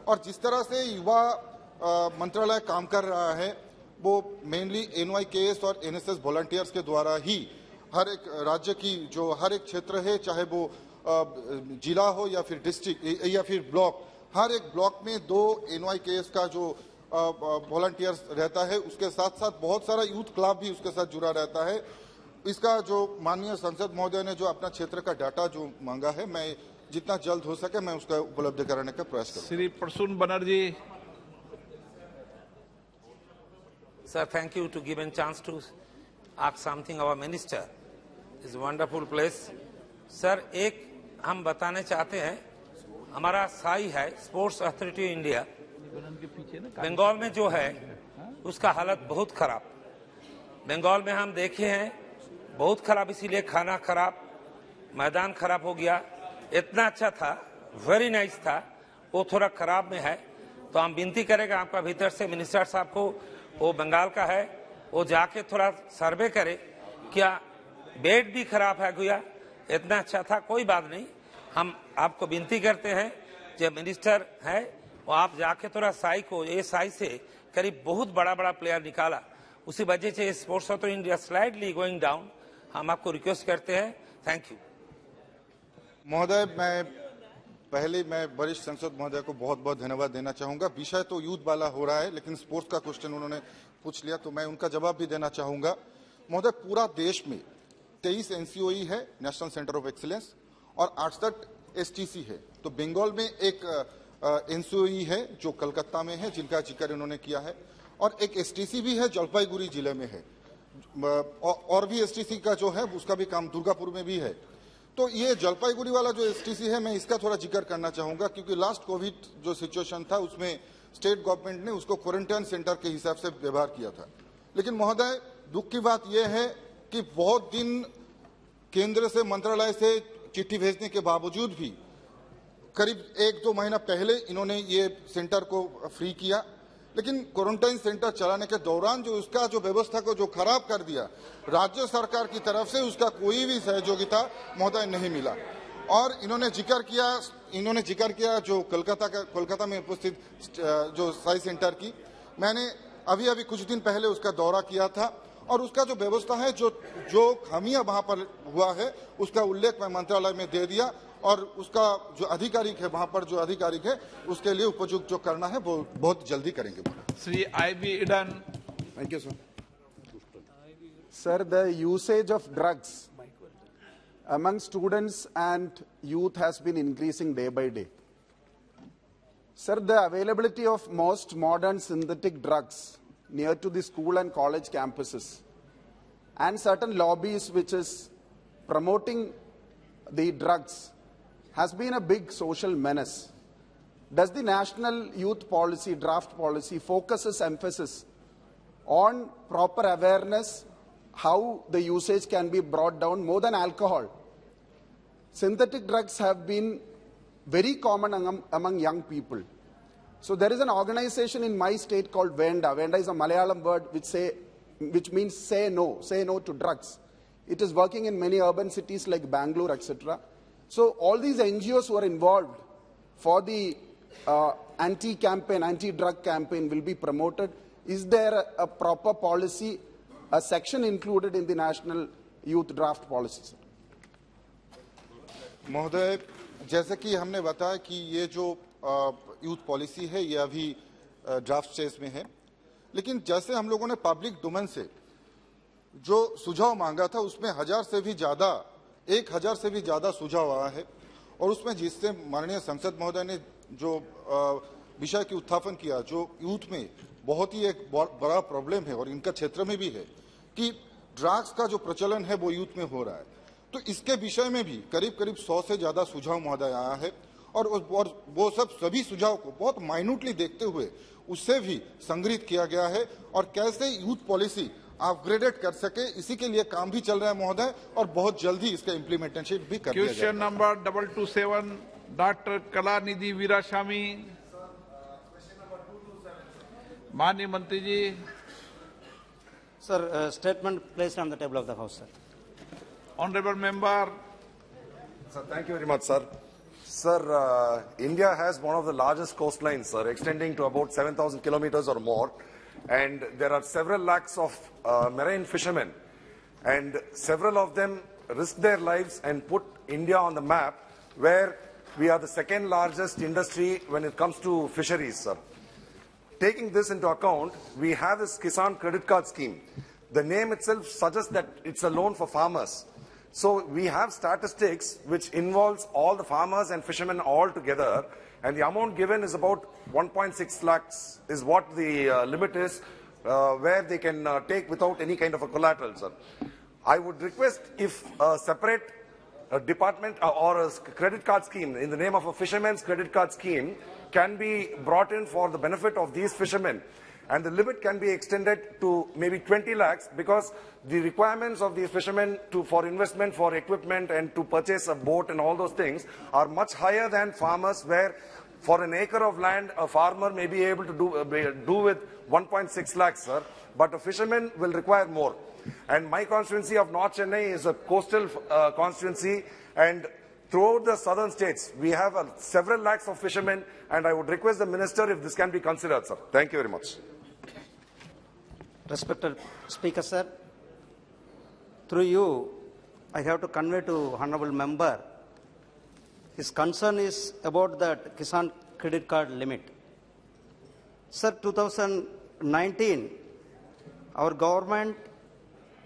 और जिस तरह से युवा मंत्रालय काम कर रहा है वो मेनली NYKS और NSS वॉलंटियर्स के द्वारा ही हर एक राज्य की जो हर एक क्षेत्र है, चाहे वो जिला हो या फिर डिस्ट्रिक्ट या फिर ब्लॉक, हर एक ब्लॉक में 2 NYKS का जो वॉलंटियर्स रहता है, उसके साथ साथ बहुत सारा यूथ क्लब भी उसके साथ जुड़ा रहता है। इसका जो माननीय संसद महोदय ने जो अपना क्षेत्र का डाटा जो मांगा है, मैं जितना जल्द हो सके मैं उसका उपलब्ध कराने का प्रयास करूंगा। Shri Prasoon Banerjee. Sir, thank you to give a chance to ask something our minister. It's a wonderful place. Sir, एक हम बताने चाहते हैं, हमारा साई है स्पोर्ट्स अथॉरिटी इंडिया, बंगाल में जो है उसका हालत बहुत खराब। बंगाल में हम देखे हैं बहुत खराब, इसीलिए खाना खराब, मैदान खराब हो गया। इतना अच्छा था, वेरी नाइस था, वो थोड़ा खराब में है। तो हम विनती करेंगे आपका भीतर से मिनिस्टर साहब को, वो बंगाल का है, वो जाके थोड़ा सर्वे करे, क्या बेड भी खराब है गया, इतना अच्छा था, कोई बात नहीं। हम आपको विनती करते हैं, जो मिनिस्टर है वो आप जाके थोड़ा साई को, ये साई से करीब बहुत बड़ा बड़ा प्लेयर निकाला, उसी वजह से sports of India slightly going down. हम आपको रिक्वेस्ट करते हैं। थैंक यू महोदय। मैं वरिष्ठ संसद महोदय को बहुत बहुत धन्यवाद देना चाहूंगा। विषय तो यूथ वाला हो रहा है, लेकिन स्पोर्ट्स का क्वेश्चन उन्होंने पूछ लिया तो मैं उनका जवाब भी देना चाहूंगा। महोदय, पूरा देश में 23 एनसीओई है, नेशनल सेंटर ऑफ एक्सीलेंस, और 68 एसटीसी है। तो बंगाल में एक एनसीओई है जो कलकत्ता में है, जिनका जिक्र इन्होंने किया है, और एक एसटीसी भी है जलपाईगुड़ी जिले में है, और भी एसटीसी का जो है उसका भी काम दुर्गापुर में भी है। तो ये जलपाईगुड़ी वाला जो एसटीसी है, मैं इसका थोड़ा जिक्र करना चाहूंगा, क्योंकि लास्ट कोविड जो सिचुएशन था उसमें स्टेट गवर्नमेंट ने उसको क्वारंटाइन सेंटर के हिसाब से व्यवहार किया था। लेकिन महोदय, दुख की बात यह है कि बहुत दिन केंद्र से, मंत्रालय से चिट्ठी भेजने के बावजूद भी करीब 1-2 महीना पहले इन्होंने ये सेंटर को फ्री किया, लेकिन क्वारंटाइन सेंटर चलाने के दौरान जो उसका जो व्यवस्था को जो खराब कर दिया, राज्य सरकार की तरफ से उसका कोई भी सहयोगिता महोदय नहीं मिला। और इन्होंने जिक्र किया जो कोलकाता में उपस्थित जो साई सेंटर की, मैंने अभी कुछ दिन पहले उसका दौरा किया था, और उसका जो व्यवस्था है, जो खामियां वहां पर हुआ है, उसका उल्लेख मैं मंत्रालय में दे दिया, और उसका जो आधिकारिक है वहां पर जो आधिकारिक है उसके लिए उपयुक्त जो करना है वो बहुत जल्दी करेंगे। Shri IB Eden. Thank you, sir. Sir, the usage of drugs among students and youth has been increasing day by day. Sir, the availability of most modern synthetic drugs near to the school and college campuses and certain lobbies which is promoting the drugs has been a big social menace. Does the National Youth Policy, draft policy, focuses emphasis on proper awareness, how the usage can be brought down more than alcohol? Synthetic drugs have been very common among young people. So there is an organization in my state called Venda. Venda is a Malayalam word which means say no to drugs. It is working in many urban cities like Bangalore, etc. So all these NGOs who are involved for the anti-campaign, anti-drug campaign will be promoted. Is there a proper policy, a section included in the National Youth Draft Policy? महोदय, जैसे कि हमने बताया कि ये जो youth policy है ये अभी ड्राफ्ट स्टेज में है, लेकिन जैसे हम लोगों ने पब्लिक डोमेन से जो सुझाव मांगा था उसमें 1000 से भी ज्यादा सुझाव आया है, और उसमें जिससे माननीय संसद महोदय ने जो विषय की उत्थापन किया, जो यूथ में बहुत ही एक बड़ा प्रॉब्लम है और इनका क्षेत्र में भी है कि ड्रग्स का जो प्रचलन है वो यूथ में हो रहा है, तो इसके विषय में भी करीब 100 से ज्यादा सुझाव महोदय आया है, और वो सभी सुझाव को बहुत माइन्यूटली देखते हुए उससे भी संग्रहित किया गया है, और कैसे यूथ पॉलिसी अपग्रेडेड कर सके इसी के लिए काम भी चल रहा है महोदय, और बहुत जल्दी इसका इम्प्लीमेंटेशन भी कर दिया जाएगा। Question number 227 doctor Kalanidhi Veeraswamy. माननीय मंत्री जी। Sir, statement placed on the table of the House, sir. Honorable member. Sir, thank you very much, sir. Sir, India has one of the largest coastlines, sir, extending to about 7,000 kilometers or more. And there are several lakhs of marine fishermen. And several of them risk their lives and put India on the map, where we are the second largest industry when it comes to fisheries, sir. Taking this into account, we have this Kisan Credit Card Scheme. The name itself suggests that it's a loan for farmers. So we have statistics which involves all the farmers and fishermen all together, and the amount given is about 1.6 lakhs is what the limit is, where they can take without any kind of a collateral, sir. I would request if a separate department or a credit card scheme in the name of a fisherman's credit card scheme can be brought in for the benefit of these fishermen, and the limit can be extended to maybe 20 lakhs, because the requirements of these fishermen for investment, for equipment, and to purchase a boat and all those things are much higher than farmers, where for an acre of land a farmer may be able to do with 1.6 lakhs, sir, but a fisherman will require more. And my constituency of North Chennai is a coastal constituency, and throughout the southern states we have several lakhs of fishermen, and I would request the minister if this can be considered, sir. Thank you very much. Respected Speaker, sir, through you, I have to convey to Honourable Member, his concern is about that Kisan credit card limit. Sir, 2019, our government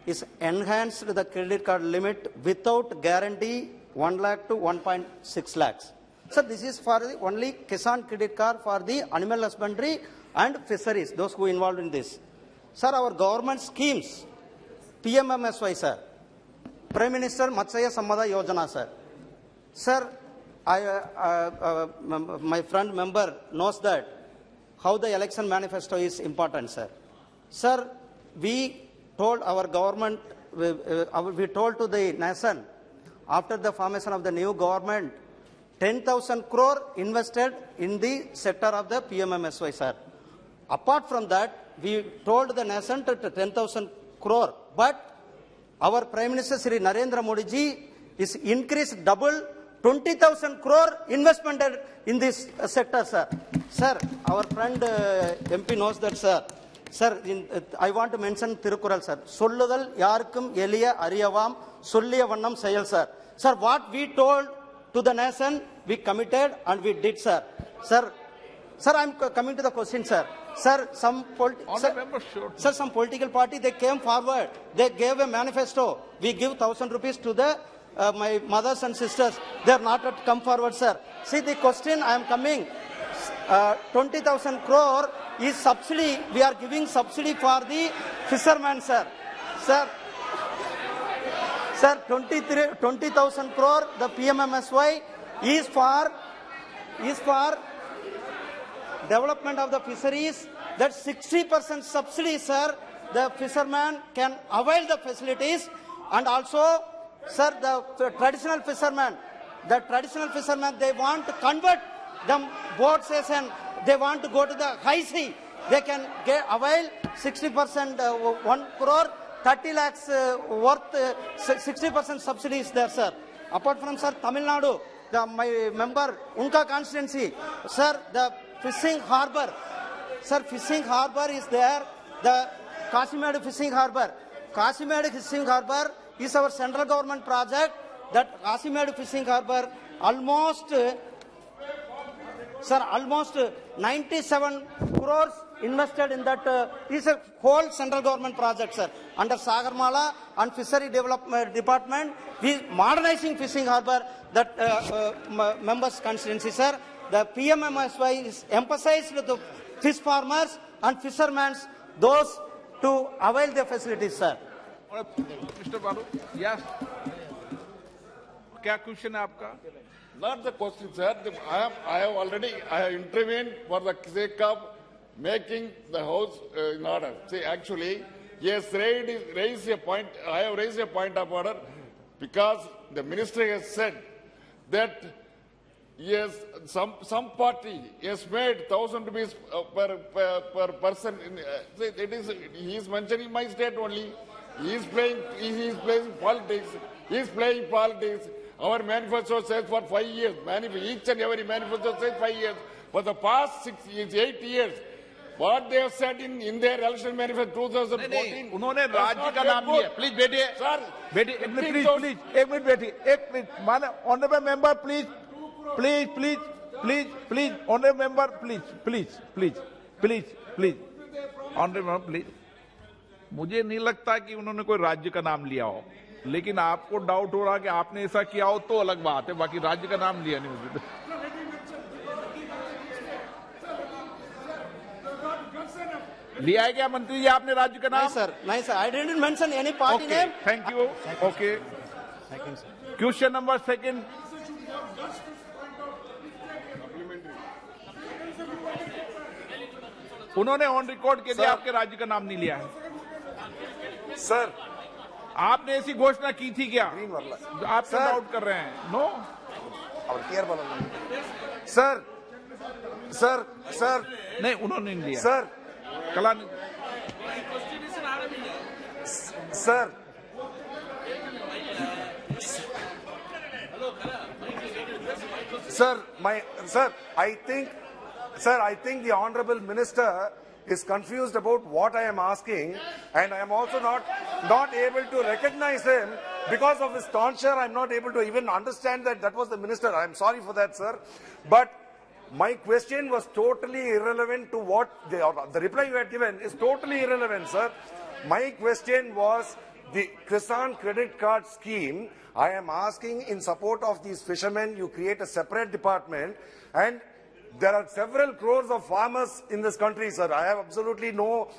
is enhanced the credit card limit without guarantee 1 lakh to 1.6 lakhs. So this is for the only Kisan credit card for the animal husbandry and fisheries, those who involved in this. Sir, our government schemes, PMMSY, sir, Prime Minister Matsya Sammada Yojana, sir. Sir, my friend member knows that how the election manifesto is important, sir. Sir, we told our government, we told to the nation, after the formation of the new government, 10,000 crore invested in the sector of the PMMSY, sir. Apart from that, we told the nation to 10,000 crore, but our Prime Minister Sri Narendra Modi ji is increased double 20,000 crore investment in this sector, sir. Sir, our friend MP knows that, sir. Sir, I want to mention Tirukural, sir. Solludal yarkum eliya ariyavam solliya vannam seyal, sir. Sir, what we told to the nation, we committed and we did, sir. Sir, I am coming to the question, sir. Sir, some political party, they came forward. They gave a manifesto. We give 1,000 rupees to the my mothers and sisters. They are not yet come forward, sir. See the question I am coming. 20,000 crore is subsidy. We are giving subsidy for the fishermen, sir. Sir, 20,000 crore, the PMMSY is for development of the fisheries. That 60% subsidy, sir, the fisherman can avail the facilities, and also, sir, the traditional fishermen, they want to convert them boat station, they want to go to the high sea, they can avail 60%, 1 crore, 30 lakhs worth, 60% subsidy is there, sir. Apart from, sir, Tamil Nadu, my member, Unka constituency, sir, the fishing harbour, sir, fishing harbour is there, the Kasimedu fishing harbour. Kasimedu fishing harbour is our central government project. That Kasimedu fishing harbour almost 97 crores invested in that. Is a whole central government project, sir. Under Sagarmala and Fishery Development Department, we modernizing fishing harbour. That members constituency, sir. The PMMSY is emphasized with the fish farmers and fishermen, those to avail the facilities, sir. Mr. Balu, yes. क्या question है आपका? Not the question, sir. I have already intervened for the sake of making the house in order. See, actually, yes, raised a point. I have raised a point of order because the minister has said that yes, some party has made 1,000 rupees per person. He is mentioning my state only. He is playing politics. He is playing politics. Our manifesto says for 5 years. Each and every manifesto says 5 years. For the past 8 years, what they have said in their election manifesto 2014. उन्होंने राज्य का नाम लिया. Please बैठिए. Sir, बैठिए. Please. एक minute बैठिए. एक minute. Honorable member, please. Honorable member, please. Honorable member, please. मुझे नहीं लगता कि उन्होंने कोई राज्य का नाम लिया हो, लेकिन आपको डाउट हो रहा कि आपने ऐसा किया हो तो अलग बात है, बाकी राज्य का नाम लिया नहीं मुझे. लिया है क्या मंत्री जी आपने राज्य का नाम? नहीं sir, I didn't mention any party name. Thank you. Okay. Question number 2. उन्होंने ऑन रिकॉर्ड के लिए आपके राज्य का नाम नहीं लिया है. सर, आपने ऐसी घोषणा की थी क्या? आप तो डाउट कर रहे हैं. नो. सर नहीं, उन्होंने नहीं लिया. सर, कला sir, I think the honorable minister is confused about what I am asking, and I am also not able to recognize him because of his tonsure. I am not able to even understand that was the minister. I am sorry for that, sir. But my question was totally irrelevant to what the reply you had given is totally irrelevant, sir. My question was the Kisan credit card scheme, I am asking in support of these fishermen, you create a separate department, and there are several crores of farmers in this country, sir. I have absolutely no,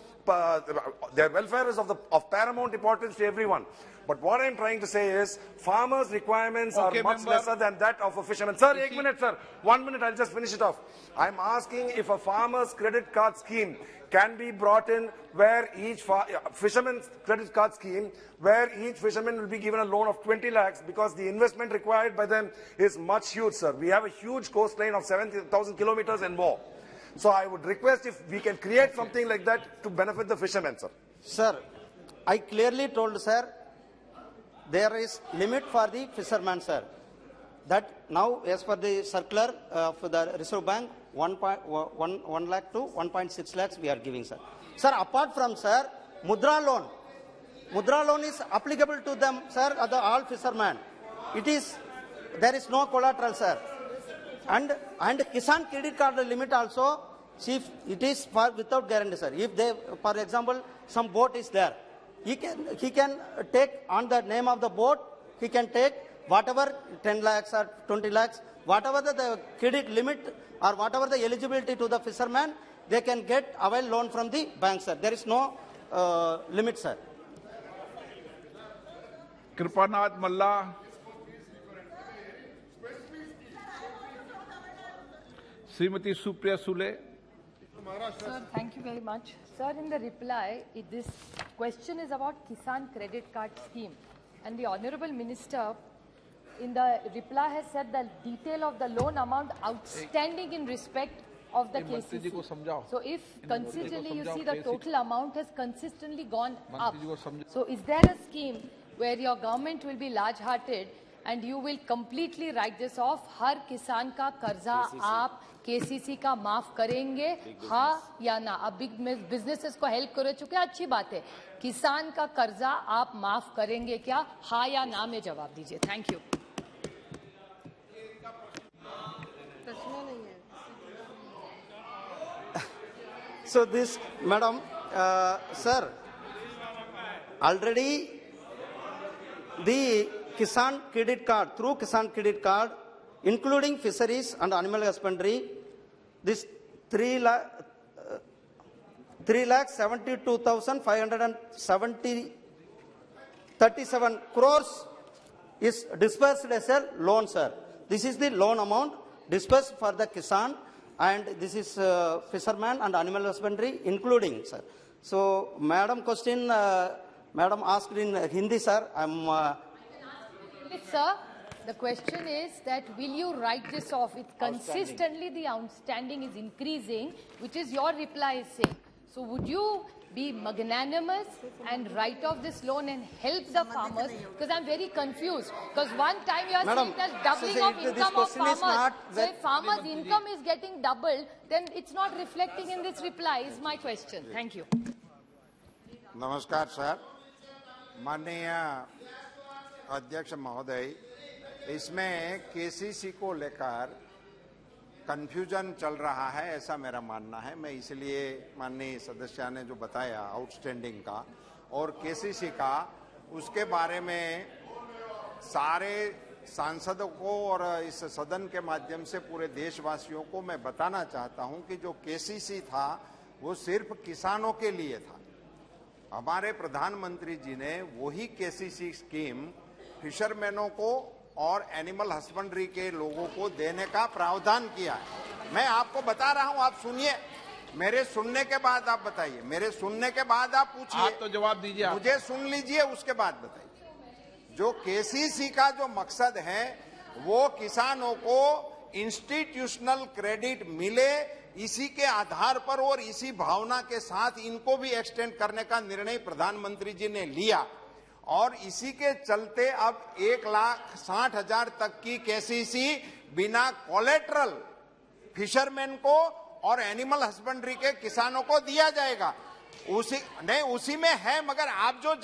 their welfare is of paramount importance to everyone. But what I am trying to say is, farmers' requirements are much lesser than that of a fisherman. Sir, 1 minute, sir. 1 minute, I'll just finish it off. I am asking if a farmer's credit card scheme can be brought in where each fisherman's credit card scheme, where each fisherman will be given a loan of 20 lakhs because the investment required by them is much huge, sir. We have a huge coastline of 70,000 kilometers and more. So I would request if we can create something like that to benefit the fishermen, sir. Sir, I clearly told, sir, there is limit for the fisherman, sir. That now, as per the circular for the Reserve Bank, 1 lakh to 1.6 lakhs we are giving, sir. Sir, apart from, sir, Mudra loan is applicable to them, sir, all fishermen. There is no collateral, sir. And Kisan credit card limit also, see, it is for without guarantee, sir. If they, for example, some boat is there, he can take on the name of the boat, he can take whatever 10 lakhs or 20 lakhs, whatever the credit limit or whatever the eligibility to the fisherman, they can get avail loan from the bank, sir. There is no limit, sir. Kripanath Malla. Srimati Supriya Sule. Sir, thank you very much. Sir, in the reply, this question is about Kisan credit card scheme. And the Honorable Minister, in the reply, has said the detail of the loan amount outstanding in respect of the KCC. So if consistently you see the total amount has consistently gone up. So is there a scheme where your government will be large-hearted and you will completely write this off? हर किसान का कर्जा आप KCC का माफ करेंगे, हाँ या ना? अब बिग बिजनेसेस को हेल्प कर चुके हैं, अच्छी बात है. किसान का कर्जा आप माफ करेंगे क्या? हाँ या ना में जवाब दीजिए. Thank you. So this, madam, sir, already the Kisan credit card, through Kisan credit card, including fisheries and animal husbandry, this 3,72,537 crores is disbursed as a loan, sir. This is the loan amount disbursed for the Kisan, and this is fisherman and animal husbandry including, sir. So, madam question, madam asked in Hindi, sir. Sir, the question is that will you write this off? It's consistently the outstanding is increasing, which is your reply is saying. So would you be magnanimous and write off this loan and help the farmers? Because I'm very confused. Because one time you are saying there's doubling of income of farmers. So if farmers' income is getting doubled, then it's not reflecting in this reply, is my question. Thank you. नमस्कार sir, माननीय अध्यक्ष महोदय, इसमें KCC को लेकर confusion चल रहा है, ऐसा मेरा मानना है. मैं इसलिए माननीय सदस्य ने जो बताया आउटस्टैंडिंग का और केसीसी का, उसके बारे में सारे सांसदों को और इस सदन के माध्यम से पूरे देशवासियों को मैं बताना चाहता हूं कि जो केसीसी था वो सिर्फ किसानों के लिए था. हमारे प्रधानमंत्री जी ने वही केसीसी स्कीम फिशरमैनों को और एनिमल हस्बेंड्री के लोगों को देने का प्रावधान किया है. मैं आपको बता रहा हूं, आप सुनिए, मेरे सुनने के बाद आप बताइए, मेरे सुनने के बाद आप पूछिए. आप तो जवाब दीजिए. मुझे सुन लीजिए, उसके बाद बताइए. जो केसीसी का जो मकसद है वो किसानों को इंस्टीट्यूशनल क्रेडिट मिले, इसी के आधार पर और इसी भावना के साथ इनको भी एक्सटेंड करने का निर्णय प्रधानमंत्री जी ने लिया. और इसी के चलते अब 1,60,000 तक की केसीसी बिना कोलेट्रल फिशरमैन को और एनिमल हस्बेंड्री के किसानों को दिया जाएगा. उसी में है, मगर आप जो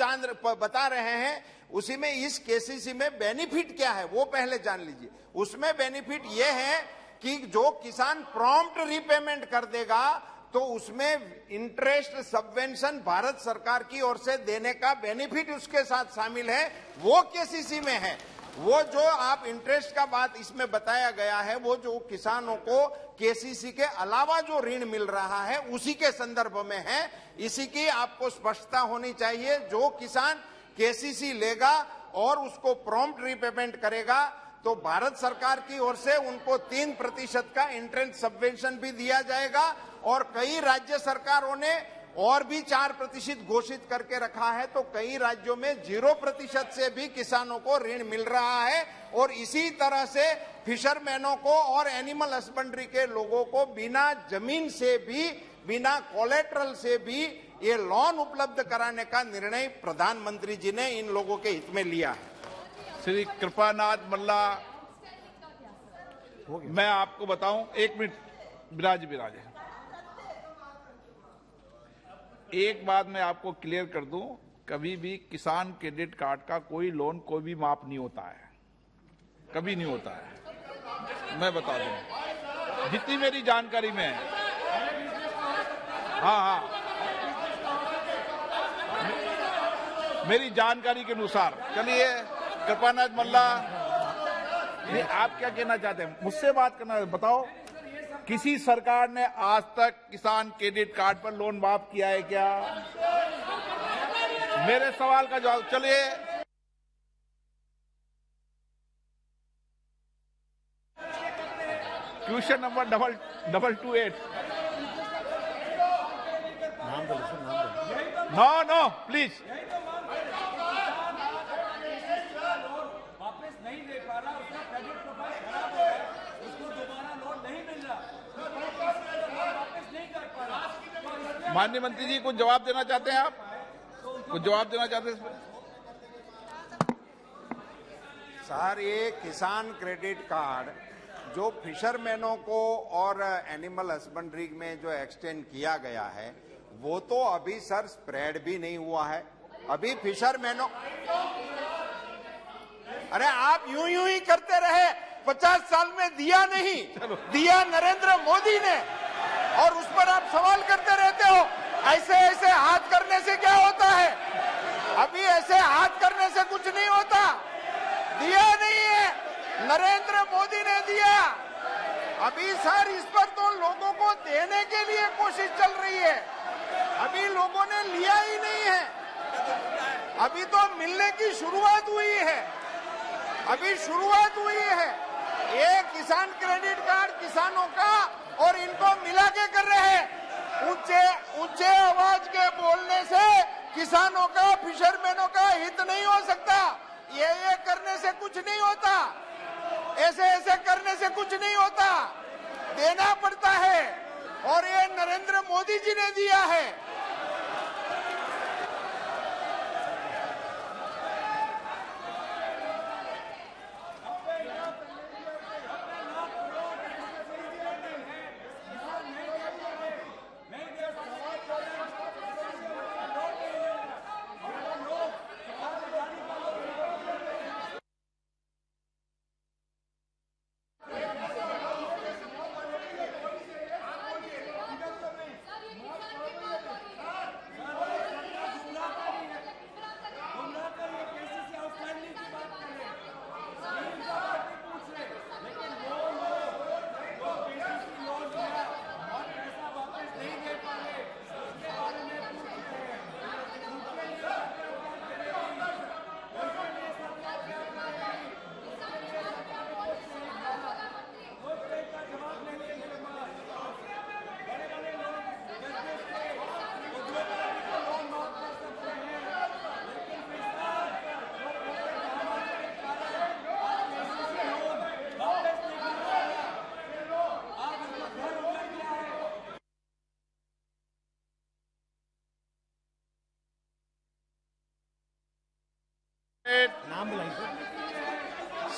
बता रहे हैं उसी में इस केसीसी में बेनिफिट क्या है वो पहले जान लीजिए. उसमें बेनिफिट ये है कि जो किसान प्रॉम्प्ट रीपेमेंट कर देगा तो उसमें इंटरेस्ट सबवेंशन भारत सरकार की ओर से देने का बेनिफिट उसके साथ शामिल है, वो केसीसी में है। वो जो आप इंटरेस्ट का बात इसमें बताया गया है, वो जो किसानों को केसीसी के अलावा जो ऋण मिल रहा है उसी के संदर्भ में है। इसी की आपको स्पष्टता होनी चाहिए। जो किसान केसीसी लेगा और उसको प्रॉम्प्ट रीपेमेंट करेगा तो भारत सरकार की ओर से उनको 3% का इंटरेस्ट सबवेंशन भी दिया जाएगा और कई राज्य सरकारों ने और भी 4% घोषित करके रखा है। तो कई राज्यों में 0% से भी किसानों को ऋण मिल रहा है और इसी तरह से फिशरमैनों को और एनिमल हस्बेंड्री के लोगों को बिना जमीन से भी, बिना कोलेट्रल से भी ये लोन उपलब्ध कराने का निर्णय प्रधानमंत्री जी ने इन लोगों के हित में लिया है। श्री कृपानाथ मल्ला, मैं आपको बताऊं, 1 मिनट विराज है। एक बात मैं आपको क्लियर कर दूं, कभी भी किसान क्रेडिट कार्ड का कोई लोन कोई भी माफ नहीं होता है, कभी नहीं होता है। मैं बता दूं जितनी मेरी जानकारी में है। हाँ, मेरी जानकारी के अनुसार। चलिए कृपानाथ मल्ला, आप क्या कहना चाहते हैं? मुझसे बात करना, बताओ किसी सरकार ने आज तक किसान क्रेडिट कार्ड पर लोन माफ किया है क्या? मेरे सवाल का जवाब। चलिए क्वेश्चन नंबर 228। No please. माननीय मंत्री जी कुछ जवाब देना चाहते हैं? आप कुछ जवाब देना चाहते हैं इसमें? सर, ये किसान क्रेडिट कार्ड जो फिशरमैनों को और एनिमल हस्बेंड्री में जो एक्सटेंड किया गया है, वो तो अभी सर स्प्रेड भी नहीं हुआ है। अभी फिशरमैनों, अरे आप यूं ही करते रहे। 50 साल में दिया नहीं, दिया नरेंद्र मोदी ने, और उस पर आप सवाल करते रहते हो। ऐसे ऐसे हाथ करने से क्या होता है? अभी ऐसे हाथ करने से कुछ नहीं होता। दिया नहीं है, नरेंद्र मोदी ने दिया। अभी सर इस पर तो लोगों को देने के लिए कोशिश चल रही है, अभी लोगों ने लिया ही नहीं है। अभी तो मिलने की शुरुआत हुई है, अभी शुरुआत हुई है। ये किसान क्रेडिट कार्ड किसानों का और इनको मिला के कर रहे हैं। ऊंचे आवाज के बोलने से किसानों का, फिशरमैनों का हित नहीं हो सकता। ये करने से कुछ नहीं होता, ऐसे करने से कुछ नहीं होता। देना पड़ता है और ये नरेंद्र मोदी जी ने दिया है।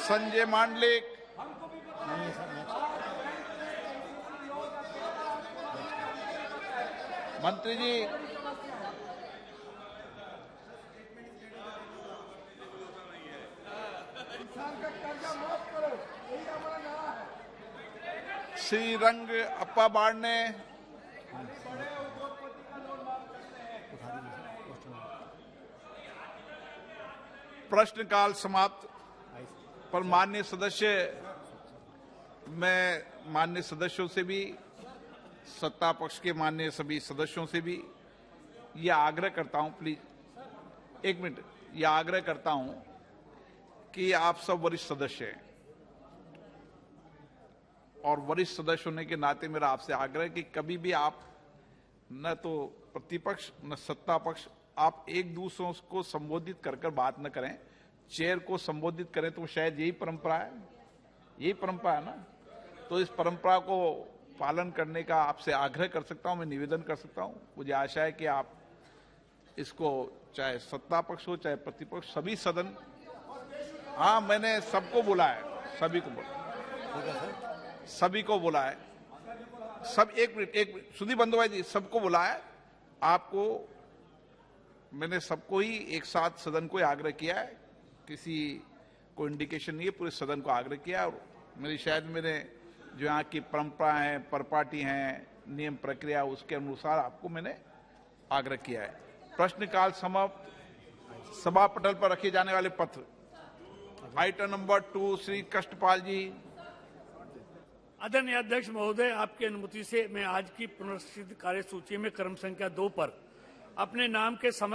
संजय मांडलिक, मंत्री जी। श्री रंग अप्पा बाड़ने, प्रश्नकाल समाप्त। पर माननीय सदस्य, मैं माननीय सदस्यों से भी, सत्ता पक्ष के माननीय सभी सदस्यों से भी यह आग्रह करता हूं, प्लीज एक मिनट, यह आग्रह करता हूं कि आप सब वरिष्ठ सदस्य हैं और वरिष्ठ सदस्य होने के नाते मेरा आपसे आग्रह है कि कभी भी आप न तो प्रतिपक्ष न सत्ता पक्ष, आप एक दूसरों को संबोधित कर बात न करें, चेयर को संबोधित करें। तो शायद यही परंपरा है, यही परंपरा है ना। तो इस परंपरा को पालन करने का आपसे आग्रह कर सकता हूं, मैं निवेदन कर सकता हूं। मुझे आशा है कि आप इसको, चाहे सत्ता पक्ष हो चाहे प्रतिपक्ष, सभी सदन, हाँ मैंने सबको बोला है, सभी को बोला, सभी को बोला है, सब एक मिनट सुधीर बंदोपाध्याय जी, सबको बोला है। आपको मैंने सबको ही एक साथ सदन को आग्रह किया है, किसी को इंडिकेशन नहीं है, पूरे सदन को आग्रह किया। और मेरी शायद मेरे जो यहाँ की परंपरा है, परपाटी हैं, नियम प्रक्रिया, उसके अनुसार आपको मैंने आग्रह किया है। प्रश्नकाल समाप्त। सभा पटल पर रखे जाने वाले पत्र, आइटम नंबर 2 श्री कृष्णपाल जी। आदरणीय अध्यक्ष महोदय, आपकी अनुमति से मैं आज की पुनर्स्थित कार्यसूची में क्रम संख्या 2 पर अपने नाम के समय